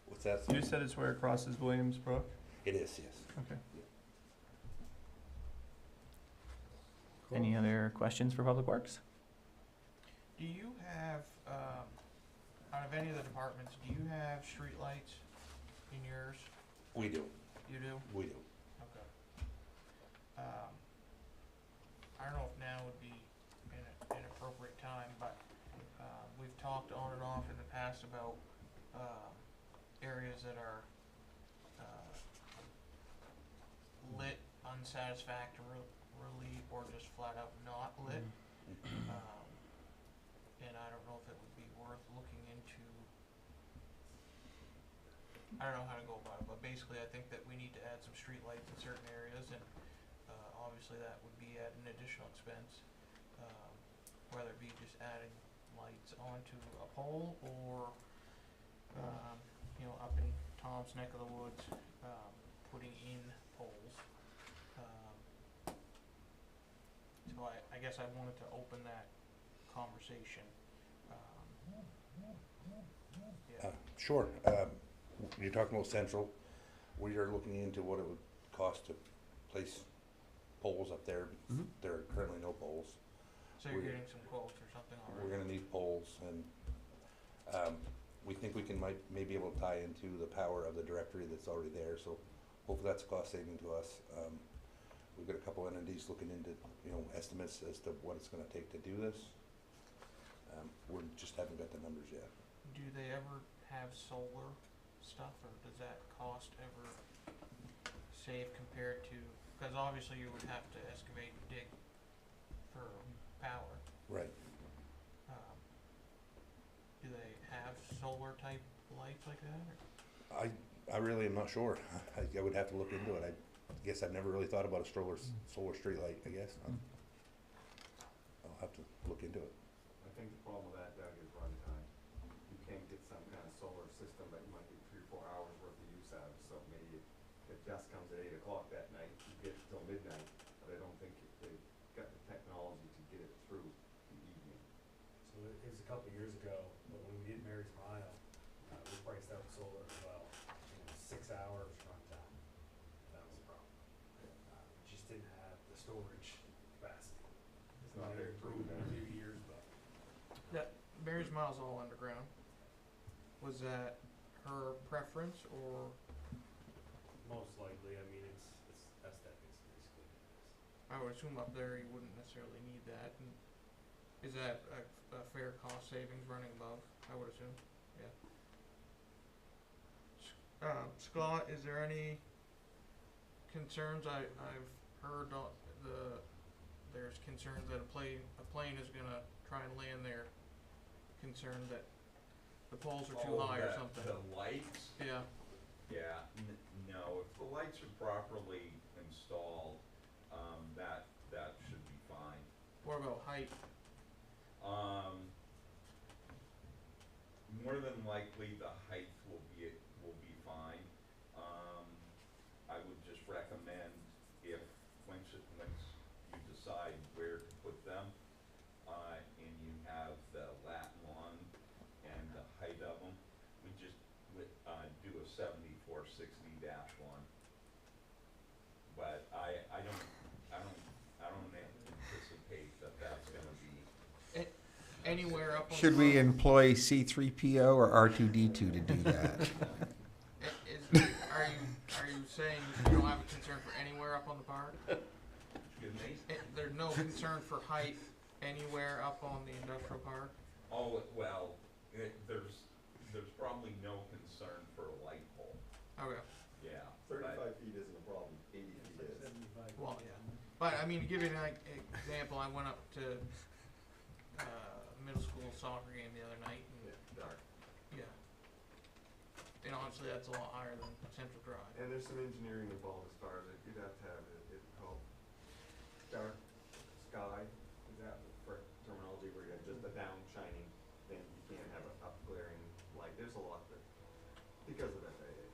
What's that? You said it's where it crosses Williams Brook? It is, yes. Okay. any other questions for Public Works? Do you have, out of any of the departments, do you have streetlights in yours? We do, You do? we do. Okay. I don't know if now would be an appropriate time, but, we've talked on and off in the past about, areas that are, lit unsatisfactorily or just flat out not lit. And I don't know if it would be worth looking into. I don't know how to go about it, but basically I think that we need to add some streetlights in certain areas, and obviously that would be at an additional expense. Whether it be just adding lights onto a pole or, you know, up in Tom's neck of the woods, putting in poles. So I guess I wanted to open that conversation. Yeah. Sure. You're talking about Central. We are looking into what it would cost to place poles up there. There are currently no poles. So you're getting some quotes or something already? We're gonna need poles, and we think we can may be able to tie into the power of the directory that's already there, so hopefully that's cost saving to us. We've got a couple entities looking into, you know, estimates as to what it's gonna take to do this. We just haven't got the numbers yet. Do they ever have solar stuff, or does that cost ever save compared to, because obviously you would have to excavate and dig for power. Right. Do they have solar type lights like that, or? I really am not sure. I would have to look into it. I guess I've never really thought about a solar street light, I guess. I'll have to look into it. I think the problem with that, Doug, is runtime. You can't get some kind of solar system that you might get 3 or 4 hours worth of use out of, so maybe if dusk comes at 8 o'clock that night, you get it till midnight, but I don't think they've got the technology to get it through the evening. So it was a couple of years ago, but when we did Mary's Mile, we priced out solar as well. And it was 6 hours runtime. That was a problem. We just didn't have the storage capacity. It's not very improved in a few years, but. That Mary's Mile's all underground. Was that her preference, or? Most likely, I mean, it's aesthetics, basically. I would assume up there you wouldn't necessarily need that. And is that a fair cost savings running above? I would assume, yeah. Scott, is there any concerns? I've heard there's concerns that a plane is gonna try and land there. Concerned that the poles are too high or something. The lights? Yeah. Yeah, no, if the lights are properly installed, that should be fine. What about height? More than likely, the height will be fine. I would just recommend once you decide where to put them, and you have the lat one and the height of them, we just do a 7460-1. But I don't anticipate that that's gonna be. Anywhere up on Should the we road? employ C3PO or R2D2 to do that? Are you saying you don't have a concern for anywhere up on the park? Excuse me? There's no concern for height anywhere up on the industrial park? Oh, well, there's probably no concern for a light pole. Okay. Yeah. 35 feet isn't a problem, 80 feet is. Well, yeah. But I mean, to give you an example, I went up to middle school soccer game the other night, and Dark. yeah. And honestly, that's a lot higher than Central Drive. And there's some engineering involved as far as it, you'd have to have it called dark sky, is that the correct terminology, where you have just the down shining, then you can't have an up glaring light, there's a lot that, because of FAA.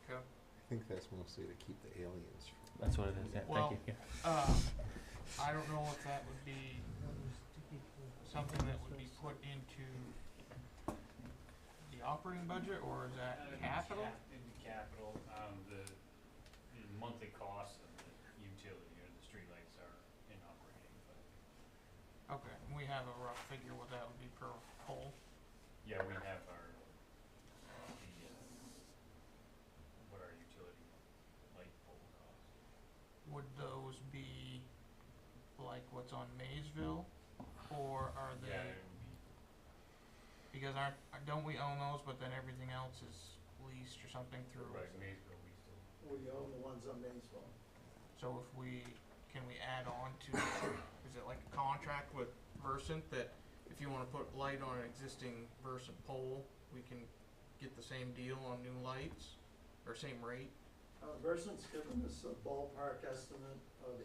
Okay. I think that's mostly to keep the aliens from. That's what it is, yeah, Well, thank you, yeah. I don't know if that would be something that would be put into the operating budget, or is that capital? It'd be capital, the monthly cost of the utility or the streetlights are in operating, but. Okay, and we have a rough figure what that would be per pole. Yeah, we have our, would those be like what's on Maysville, or are they? Yeah, Because don't we own those, but then everything else is leased or something through? right, Maysville, we still. We own the ones on Maysville. So can we add on to, is it like a contract with Versant that if you wanna put light on an existing Versant pole, we can get the same deal on new lights, or same rate? Versant's given us a ballpark estimate of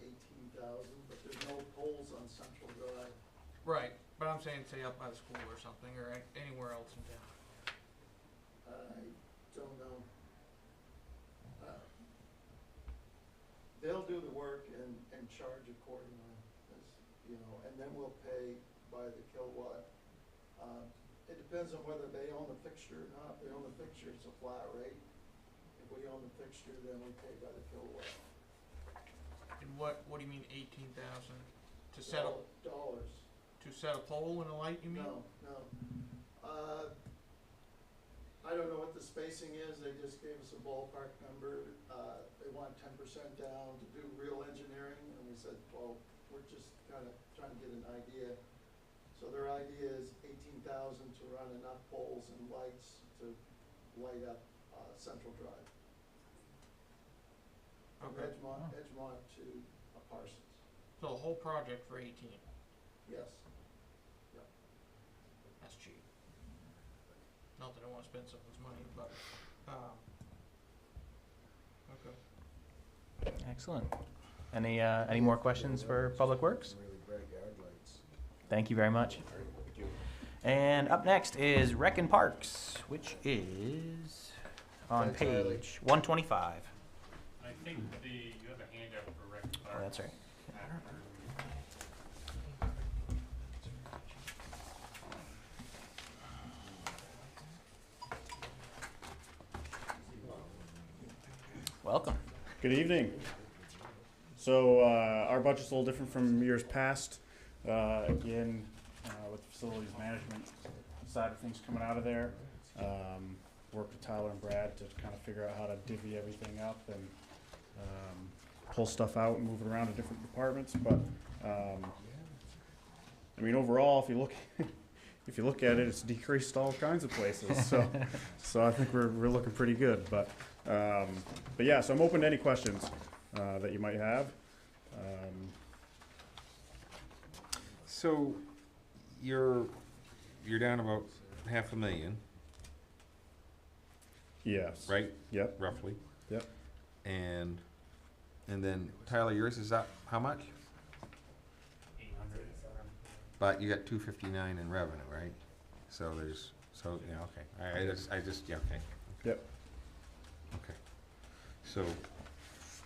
18,000, but there's no poles on Central Drive. Right, but I'm saying say up by the school or something, or anywhere else in town. I don't know. They'll do the work and charge accordingly, and then we'll pay by the kilowatt. It depends on whether they own the fixture or not. If they own the fixture, it's a flat rate. If we own the fixture, then we pay by the kilowatt. And what do you mean 18,000? To set up, Dollars. to set a pole and a light, you mean? No. I don't know what the spacing is, they just gave us a ballpark number. They want 10% down to do real engineering, and we said, well, we're just kind of trying to get an idea. So their idea is 18,000 to run enough poles and lights to light up Central Drive. From Okay. Edgemont to Parsons. So the whole project for 18, Yes. that's cheap. Not that I wanna spend someone's money, but, okay. Excellent. Any more questions for Public Works? Really bright yard lights. Thank you very much. And up next is Rec and Parks, which is on Thanks, Riley. page 125. I think you have a handout for rec and Oh, parks. that's right. Welcome. Good evening. So our budget's a little different from years past. Again, with the facilities management side of things coming out of there. Worked with Tyler and Brad to kind of figure out how to divvy everything up and pull stuff out and move it around to different departments. But I mean, overall, if you look at it, it's decreased all kinds of places. So I think we're looking pretty good. But yeah, so I'm open to any questions that you might have. So you're down about $500,000, Yes. right? Yep. Roughly. Yep. And then Tyler, yours is up how much? 800. But you got 259 in revenue, right? So yeah, okay. I just yeah, okay. Yep. Okay. So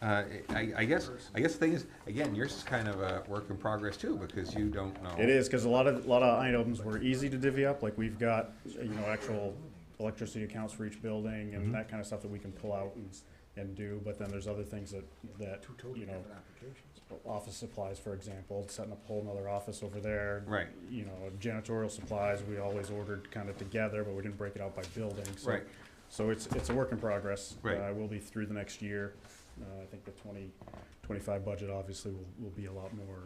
I guess the thing is, again, yours is kind of a work in progress too, because you don't know. It is, because a lot of items were easy to divvy up. Like we've got actual electricity accounts for each building and that kind of stuff that we can pull out and do. But then there's other things that Different applications. office supplies, for example, setting up a whole nother office over there. Right. Janitorial supplies we always ordered kind of together, but we didn't break it out by building. So, Right. So it's a work in progress. Right. We'll be through the next year. I think the 2025 budget obviously will be a lot more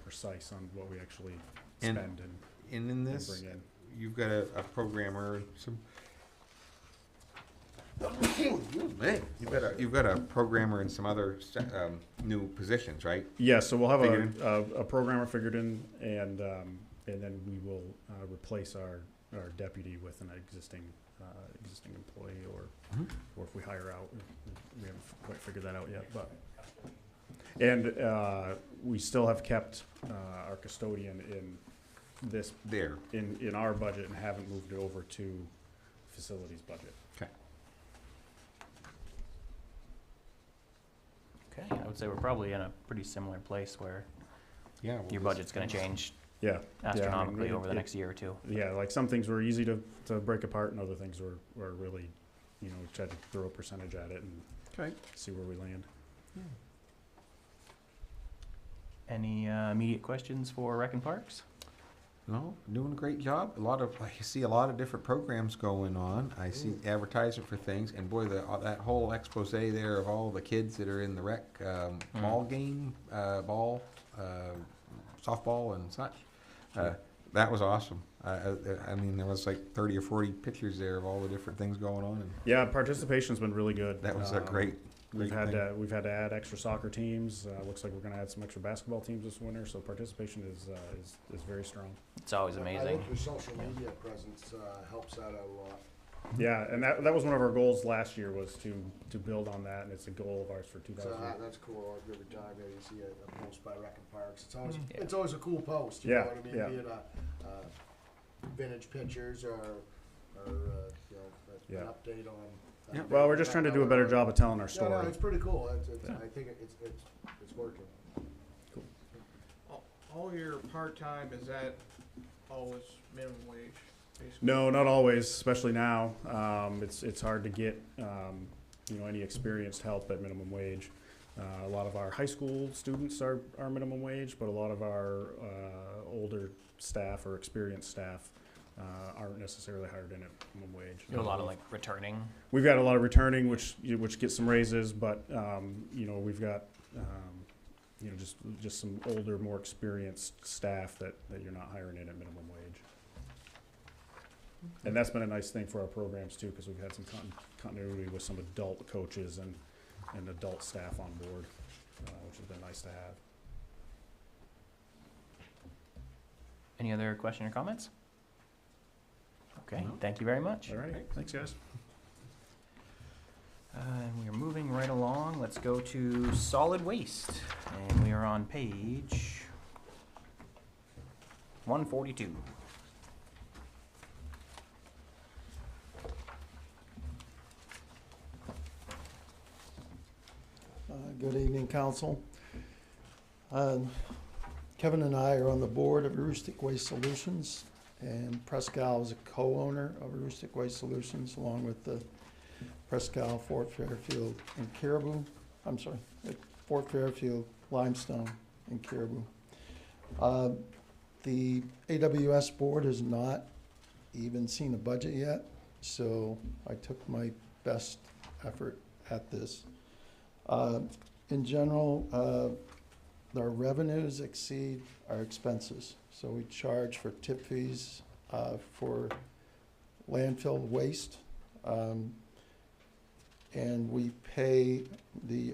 precise on what we actually And- spend And in and this, bring in. you've got a programmer, some. You've got a programmer and some other new positions, right? Yeah, so we'll have Figured a programmer figured in, and then we will replace our deputy with an existing employee, or if we hire out, we haven't quite figured that out yet. But we still have kept our custodian in our budget and haven't moved it over to facilities budget. Okay. Okay, I would say we're probably in a pretty similar place where Yeah. your budget's gonna change Yeah. astronomically over the next year or two. Yeah, like some things were easy to break apart, and other things were really, tried to throw a percentage at it and see where we land. Any immediate questions for Rec and Parks? No, doing a great job. I see a lot of different programs going on. I see advertisement for things, and boy, that whole expose there of all the kids that are in the rec ball game, softball and such. That was awesome. I mean, there was like 30 or 40 pictures there of all the different things going on. And Yeah, participation's been really good. that was a great We've had thing. we've had to add extra soccer teams. Looks like we're going to add some extra basketball teams this winter. So participation is very strong. It's always I amazing. think your social media presence helps that out a lot. Yeah, and that was one of our goals last year was to build on that, and it's a goal of ours for So 2000. that's cool. Every time that you see a post by Rec and Parks, it's Yeah. always a cool post. You Yeah, know what I mean? yeah. Be it vintage pictures or you know, Yeah. an update on. Yep. Well, we're just trying to do a better job of telling our Yeah, story. no, it's pretty cool. Yeah. I think it's working. All your part-time, is that always minimum wage, basically? No, not always, especially now. It's hard to get any experienced help at minimum wage. A lot of our high school students are minimum wage, but a lot of our older staff or experienced staff aren't necessarily hired in at minimum wage. You have a lot of like returning. We've got a lot of returning, which gets some raises, but we've got just some older, more experienced staff that you're not hiring in at minimum wage. And that's been a nice thing for our programs too, because we've had some continuity with some adult coaches and adult staff on board, which has been nice to have. Any other question or comments? Okay, No. thank you very much. All right, thanks guys. And we are moving right along. Let's go to solid waste. And we are on page 142. Good evening, council. Kevin and I are on the board of Heuristic Waste Solutions, and Presque is a co-owner of Heuristic Waste Solutions, along with the Presque, Fort Fairfield, and Caribou. I'm sorry, Fort Fairfield, Limestone, and Caribou. The AWS board has not even seen a budget yet, so I took my best effort at this. In general, our revenues exceed our expenses. So we charge for tip fees for landfill waste. And we pay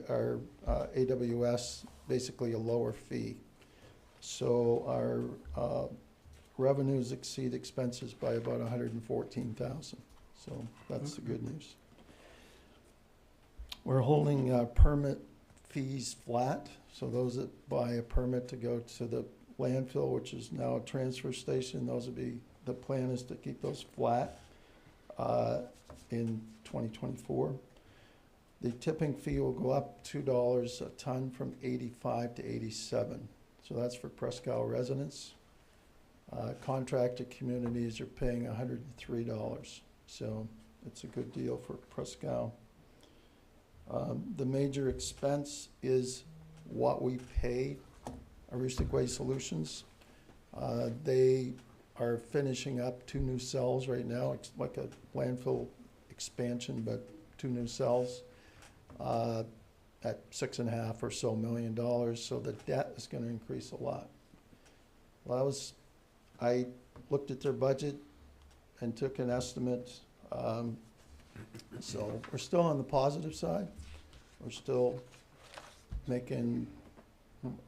our AWS basically a lower fee. So our revenues exceed expenses by about $114,000. So that's the good news. We're holding permit fees flat, so those that buy a permit to go to the landfill, which is now a transfer station, the plan is to keep those flat in 2024. The tipping fee will go up $2 a ton from 85 to 87. So that's for Presque residents. Contracted communities are paying $103. So it's a good deal for Presque. The major expense is what we pay Heuristic Waste Solutions. They are finishing up 2 new cells right now. It's like a landfill expansion, but 2 new cells at $6.5 or so million. So the debt is going to increase a lot. Well, I looked at their budget and took an estimate. So we're still on the positive side. We're still making,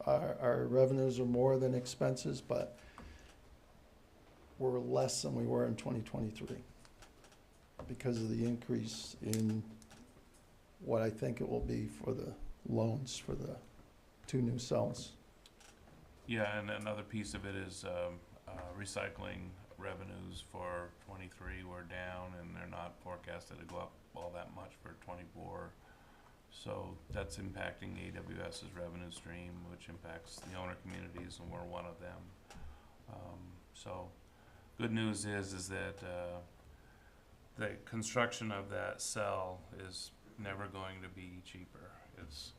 our revenues are more than expenses, but we're less than we were in 2023 because of the increase in what I think it will be for the loans for the 2 new cells. Yeah, and another piece of it is recycling revenues for 23 were down, and they're not forecasted to go up all that much for 24. So that's impacting AWS's revenue stream, which impacts the owner communities, and we're one of them. So good news is that the construction of that cell is never going to be cheaper. It's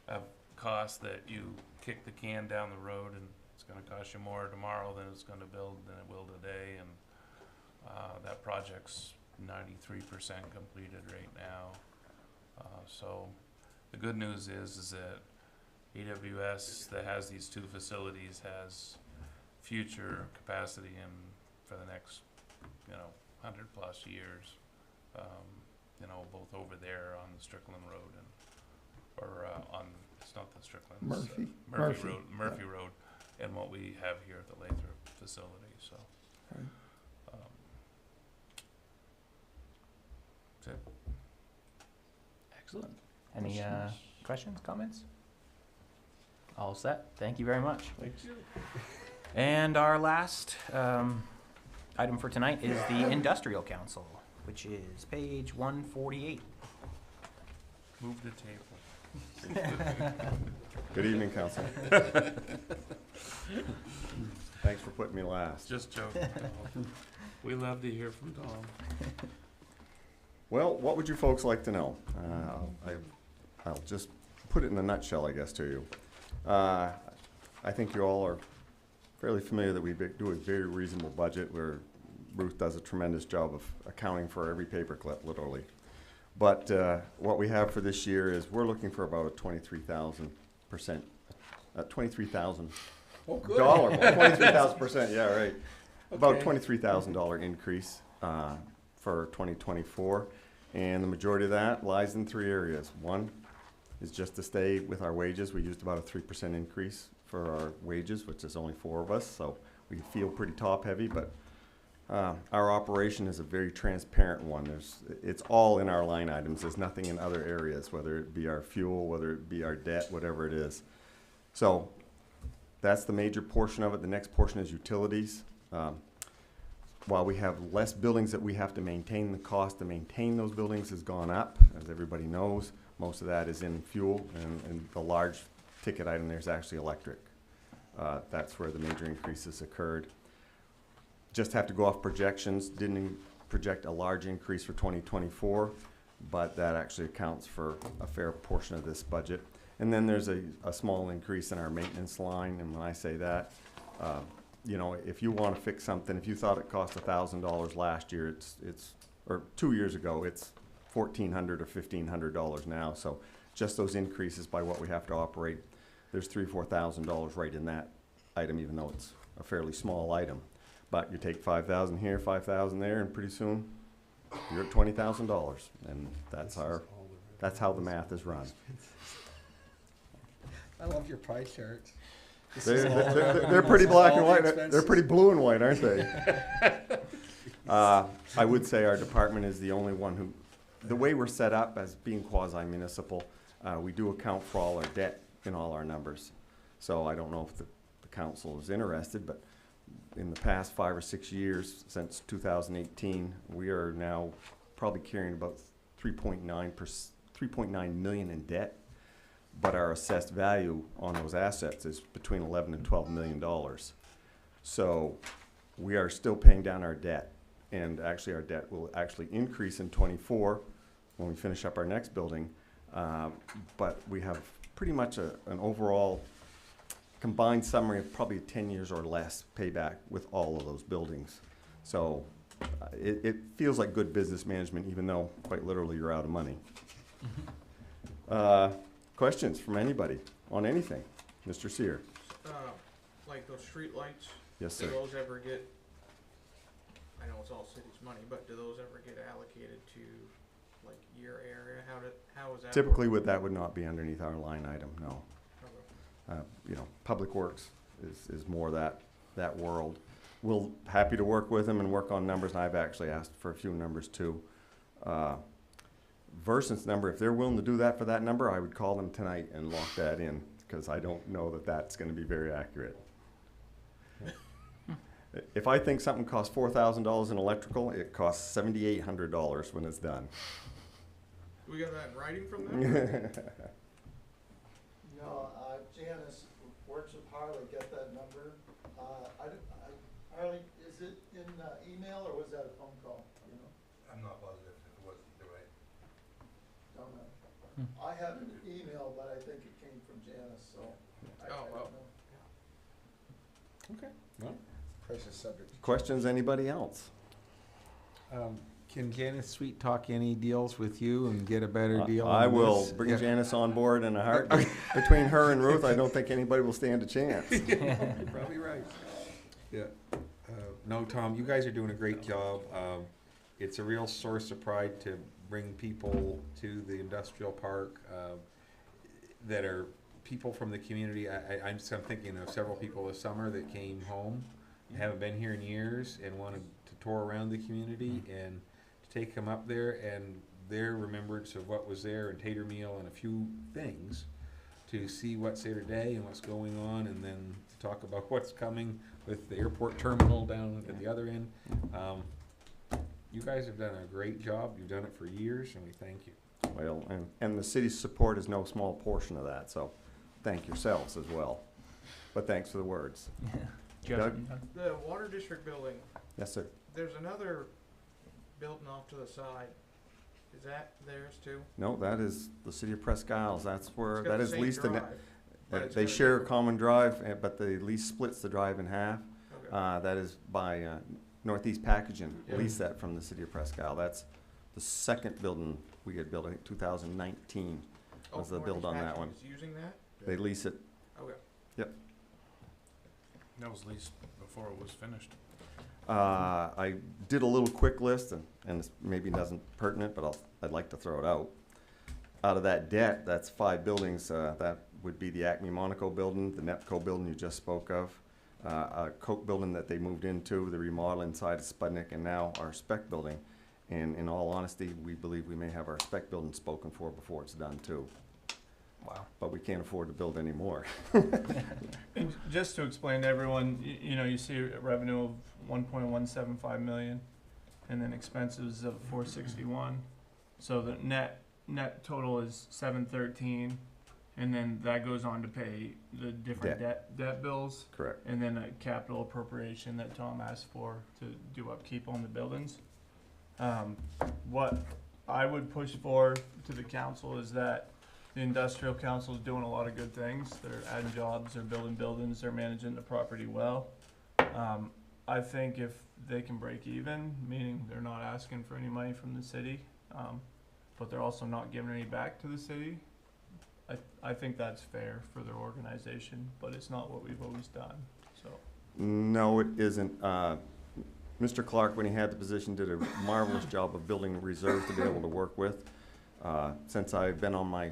a cost that you kick the can down the road, and it's gonna cost you more tomorrow than it's gonna build than it will today, and that project's 93% completed right now. So the good news is that AWS that has these two facilities has future capacity in for the next, 100+ years. Both over there on the Strickland Road on, it's not the Strickland, Murphy. Murphy Road, and what we have here at the Lathrop facility, so. Right. That's it. Excellent. Any questions, comments? All set. Thank you very much. Thanks. And our last item for tonight is the Industrial Council, which is page 148. Move the table. Good evening, Council. Thanks for putting me last. Just joking, Tom. We love to hear from Tom. Well, what would you folks like to know? I'll just put it in a nutshell, I guess, to you. I think you all are fairly familiar that we do a very reasonable budget where Ruth does a tremendous job of accounting for every paperclip, literally. But what we have for this year is we're looking for about a 23,000%, $23,000. Oh, good. 23,000%, yeah, right. About Okay. $23,000 increase for 2024. And the majority of that lies in three areas. One is just to stay with our wages. We used about a 3% increase for our wages, which is only 4 of us, so we feel pretty top heavy, but our operation is a very transparent one. It's all in our line items. There's nothing in other areas, whether it be our fuel, whether it be our debt, whatever it is. So that's the major portion of it. The next portion is utilities. While we have less buildings that we have to maintain, the cost to maintain those buildings has gone up, as everybody knows. Most of that is in fuel, and the large ticket item there is actually electric. That's where the major increases occurred. Just have to go off projections. Didn't project a large increase for 2024, but that actually accounts for a fair portion of this budget. And then there's a small increase in our maintenance line, and when I say that, if you want to fix something, if you thought it cost $1,000 last year, or 2 years ago, it's $1,400 or $1,500 now. So just those increases by what we have to operate, there's $3,000 or $4,000 right in that item, even though it's a fairly small item. But you take 5,000 here, 5,000 there, and pretty soon you're at $20,000, and that's how the math is run. I love your pie charts. They're pretty black and white. They're pretty blue and white, aren't they? I would say our department is the only one who, the way we're set up as being quasi-municipal, we do account for all our debt in all our numbers. So I don't know if the council is interested, but in the past 5 or 6 years, since 2018, we are now probably carrying about 3.9 million in debt. But our assessed value on those assets is between 11 and 12 million dollars. So we are still paying down our debt, and actually our debt will actually increase in 24 when we finish up our next building. But we have pretty much an overall combined summary of probably 10 years or less payback with all of those buildings. So it feels like good business management, even though quite literally you're out of money. Questions from anybody on anything? Mr. Sear? Like those street lights? Yes, sir. Do those ever get, I know it's all city's money, but do those ever get allocated to like your area? How is that? Typically, that would not be underneath our line item, no. Okay. Public Works is more that world. We're happy to work with them and work on numbers, and I've actually asked for a few numbers too. Versant's number, if they're willing to do that for that number, I would call them tonight and lock that in, because I don't know that that's going to be very accurate. If I think something costs $4,000 in electrical, it costs $7,800 when it's done. We got that in writing from them? No, Janice works with Harley, get that number. Harley, is it in email or was that a phone call? You know? I'm not positive if it was either way. Don't know. I have an email, but I think it came from Janice, so I don't know. Price is subject to Questions, anybody else? Can Janice Sweet talk any deals with you and get a better deal I on will this? bring Yeah. Janice on board in a heartbeat. Between her and Ruth, I don't think anybody will stand a chance. You're probably right. Yeah. No, Tom, you guys are doing a great job. It's a real source of pride to bring people to the industrial park that are people from the community. I'm thinking of several people this summer that came home, haven't been here in years, and wanted to tour around the community and to take them up there and their remembrance of what was there and tater meal and a few things to see what's there today and what's going on, and then to talk about what's coming with the airport terminal down at the other end. You guys have done a great job. You've done it for years, and we thank you. Well, and the city's support is no small portion of that, so thank yourselves as well. But thanks for the words. Doug? The water district building, Yes, sir. there's another building off to the side. Is that theirs too? No, that is the city of Presque Isles. That's where, It's got that the is same leased, drive, but it's they got a share a different- common drive, but the lease splits the drive in half. Okay. That is by Northeast Packaging, Yeah. leased that from the city of Presque Isle. That's the second building we had built, I think 2019 was the build on that one. Northeast Packaging is using that? They lease it. Okay. Yep. That was leased before it was finished. I did a little quick list, and this maybe doesn't pertinent, but I'd like to throw it out. Out of that debt, that's 5 buildings. That would be the Acme Monaco building, the Nepco building you just spoke of, a Coke building that they moved into, the remodel inside of Sputnik, and now our spec building. And in all honesty, we believe we may have our spec building spoken for before it's done too. Wow. But we can't afford to build any more. And just to explain to everyone, you know, you see a revenue of 1.175 million, and then expenses of 461. So the net total is 713, and then that goes on to pay the different debt bills. Correct. And then a capital appropriation that Tom asked for to do upkeep on the buildings. What I would push for to the council is that the industrial council is doing a lot of good things. They're adding jobs, they're building buildings, they're managing the property well. I think if they can break even, meaning they're not asking for any money from the city, but they're also not giving any back to the city, I think that's fair for their organization, but it's not what we've always done, so. No, it isn't. Mr. Clark, when he had the position, did a marvelous job of building reserves to be able to work with. Since I've been on my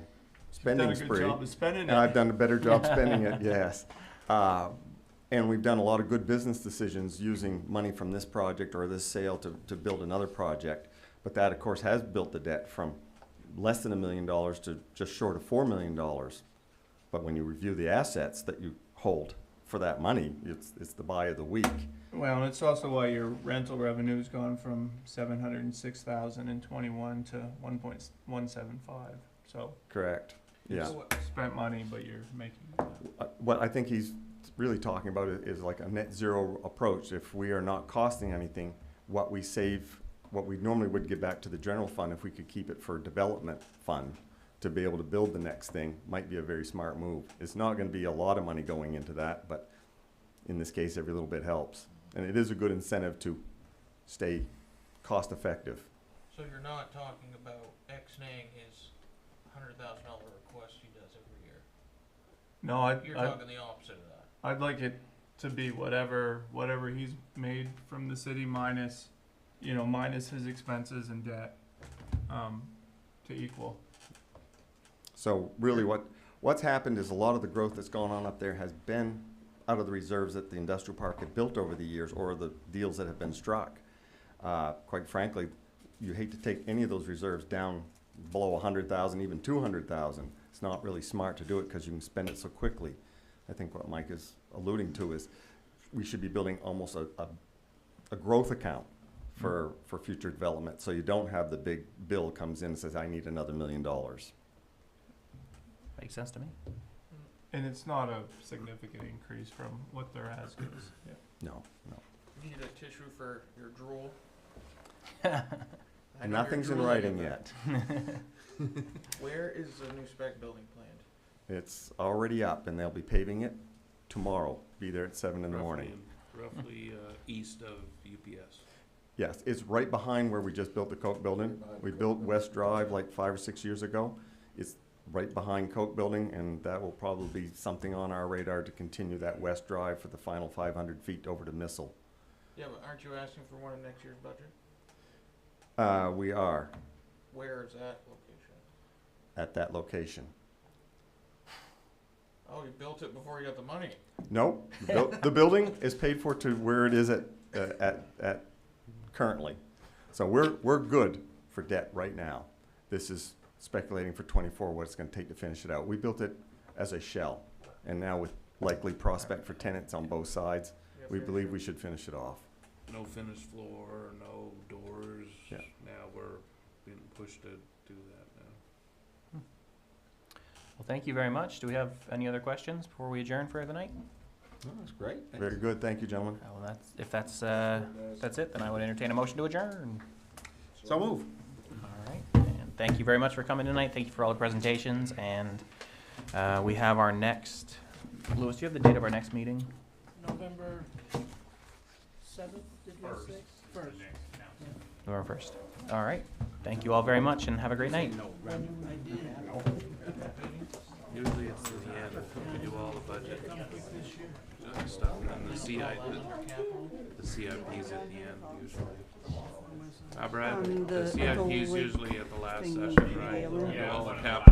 spending spree. You've done a good job of spending it. And I've done a better job spending it, yes. And we've done a lot of good business decisions using money from this project or this sale to build another project. But that, of course, has built the debt from less than $1 million to just short of $4 million. But when you review the assets that you hold for that money, it's the buy of the week. Well, and it's also why your rental revenue's gone from 706,000 in 21 to 1.175. So Correct. Yeah. you spent money, but you're making. What I think he's really talking about is like a net zero approach. If we are not costing anything, what we save, what we normally would give back to the general fund, if we could keep it for development fund to be able to build the next thing, might be a very smart move. It's not going to be a lot of money going into that, but in this case, every little bit helps. And it is a good incentive to stay cost effective. So you're not talking about X-naying his $100,000 request he does every year? No, You're talking the opposite of that. I'd like it to be whatever he's made from the city minus, minus his expenses and debt, to equal. So really what's happened is a lot of the growth that's gone on up there has been out of the reserves that the industrial park had built over the years or the deals that have been struck. Quite frankly, you hate to take any of those reserves down below 100,000, even 200,000. It's not really smart to do it because you can spend it so quickly. I think what Mike is alluding to is we should be building almost a growth account for future development, so you don't have the big bill comes in and says, I need another $1 million. Makes sense to me. And it's not a significant increase from what their ask is. Yeah. No. You need a tissue for your drool? Nothing's in writing yet. Where is the new spec building planned? It's already up and they'll be paving it tomorrow. Be there at 7 in the morning. roughly, east of UPS. Yes, it's right behind where we just built the Coke building. We built West Drive like 5 or 6 years ago. It's right behind Coke building, and that will probably be something on our radar to continue that West Drive for the final 500 feet over to Missile. Yeah, but aren't you asking for one in next year's budget? We are Where is that location? at that location. Oh, you built it before you got the money. Nope, the building is paid for to where it is at currently. So we're good for debt right now. This is speculating for '24 what it's gonna take to finish it out. We built it as a shell, and now with likely prospect for tenants on both sides, we believe we should finish it off. No finished floor, no doors. Yeah. Now we're being pushed to do that now. Well, thank you very much. Do we have any other questions before we adjourn for the night? Oh, that's great. Very good, thank you, gentlemen. Well, if that's it, then I would entertain a motion to adjourn. So move. All right, and thank you very much for coming tonight. Thank you for all the presentations, and we have our next, Louis, do you have the date of our next meeting? November 7th, did you say? First. November 1st. All right, thank you all very much, and have a great night. Usually it's in the end, we do all the budget stuff, and the CIP's at the end usually. Brad, the CIP's usually at the last session, right? We do all the capital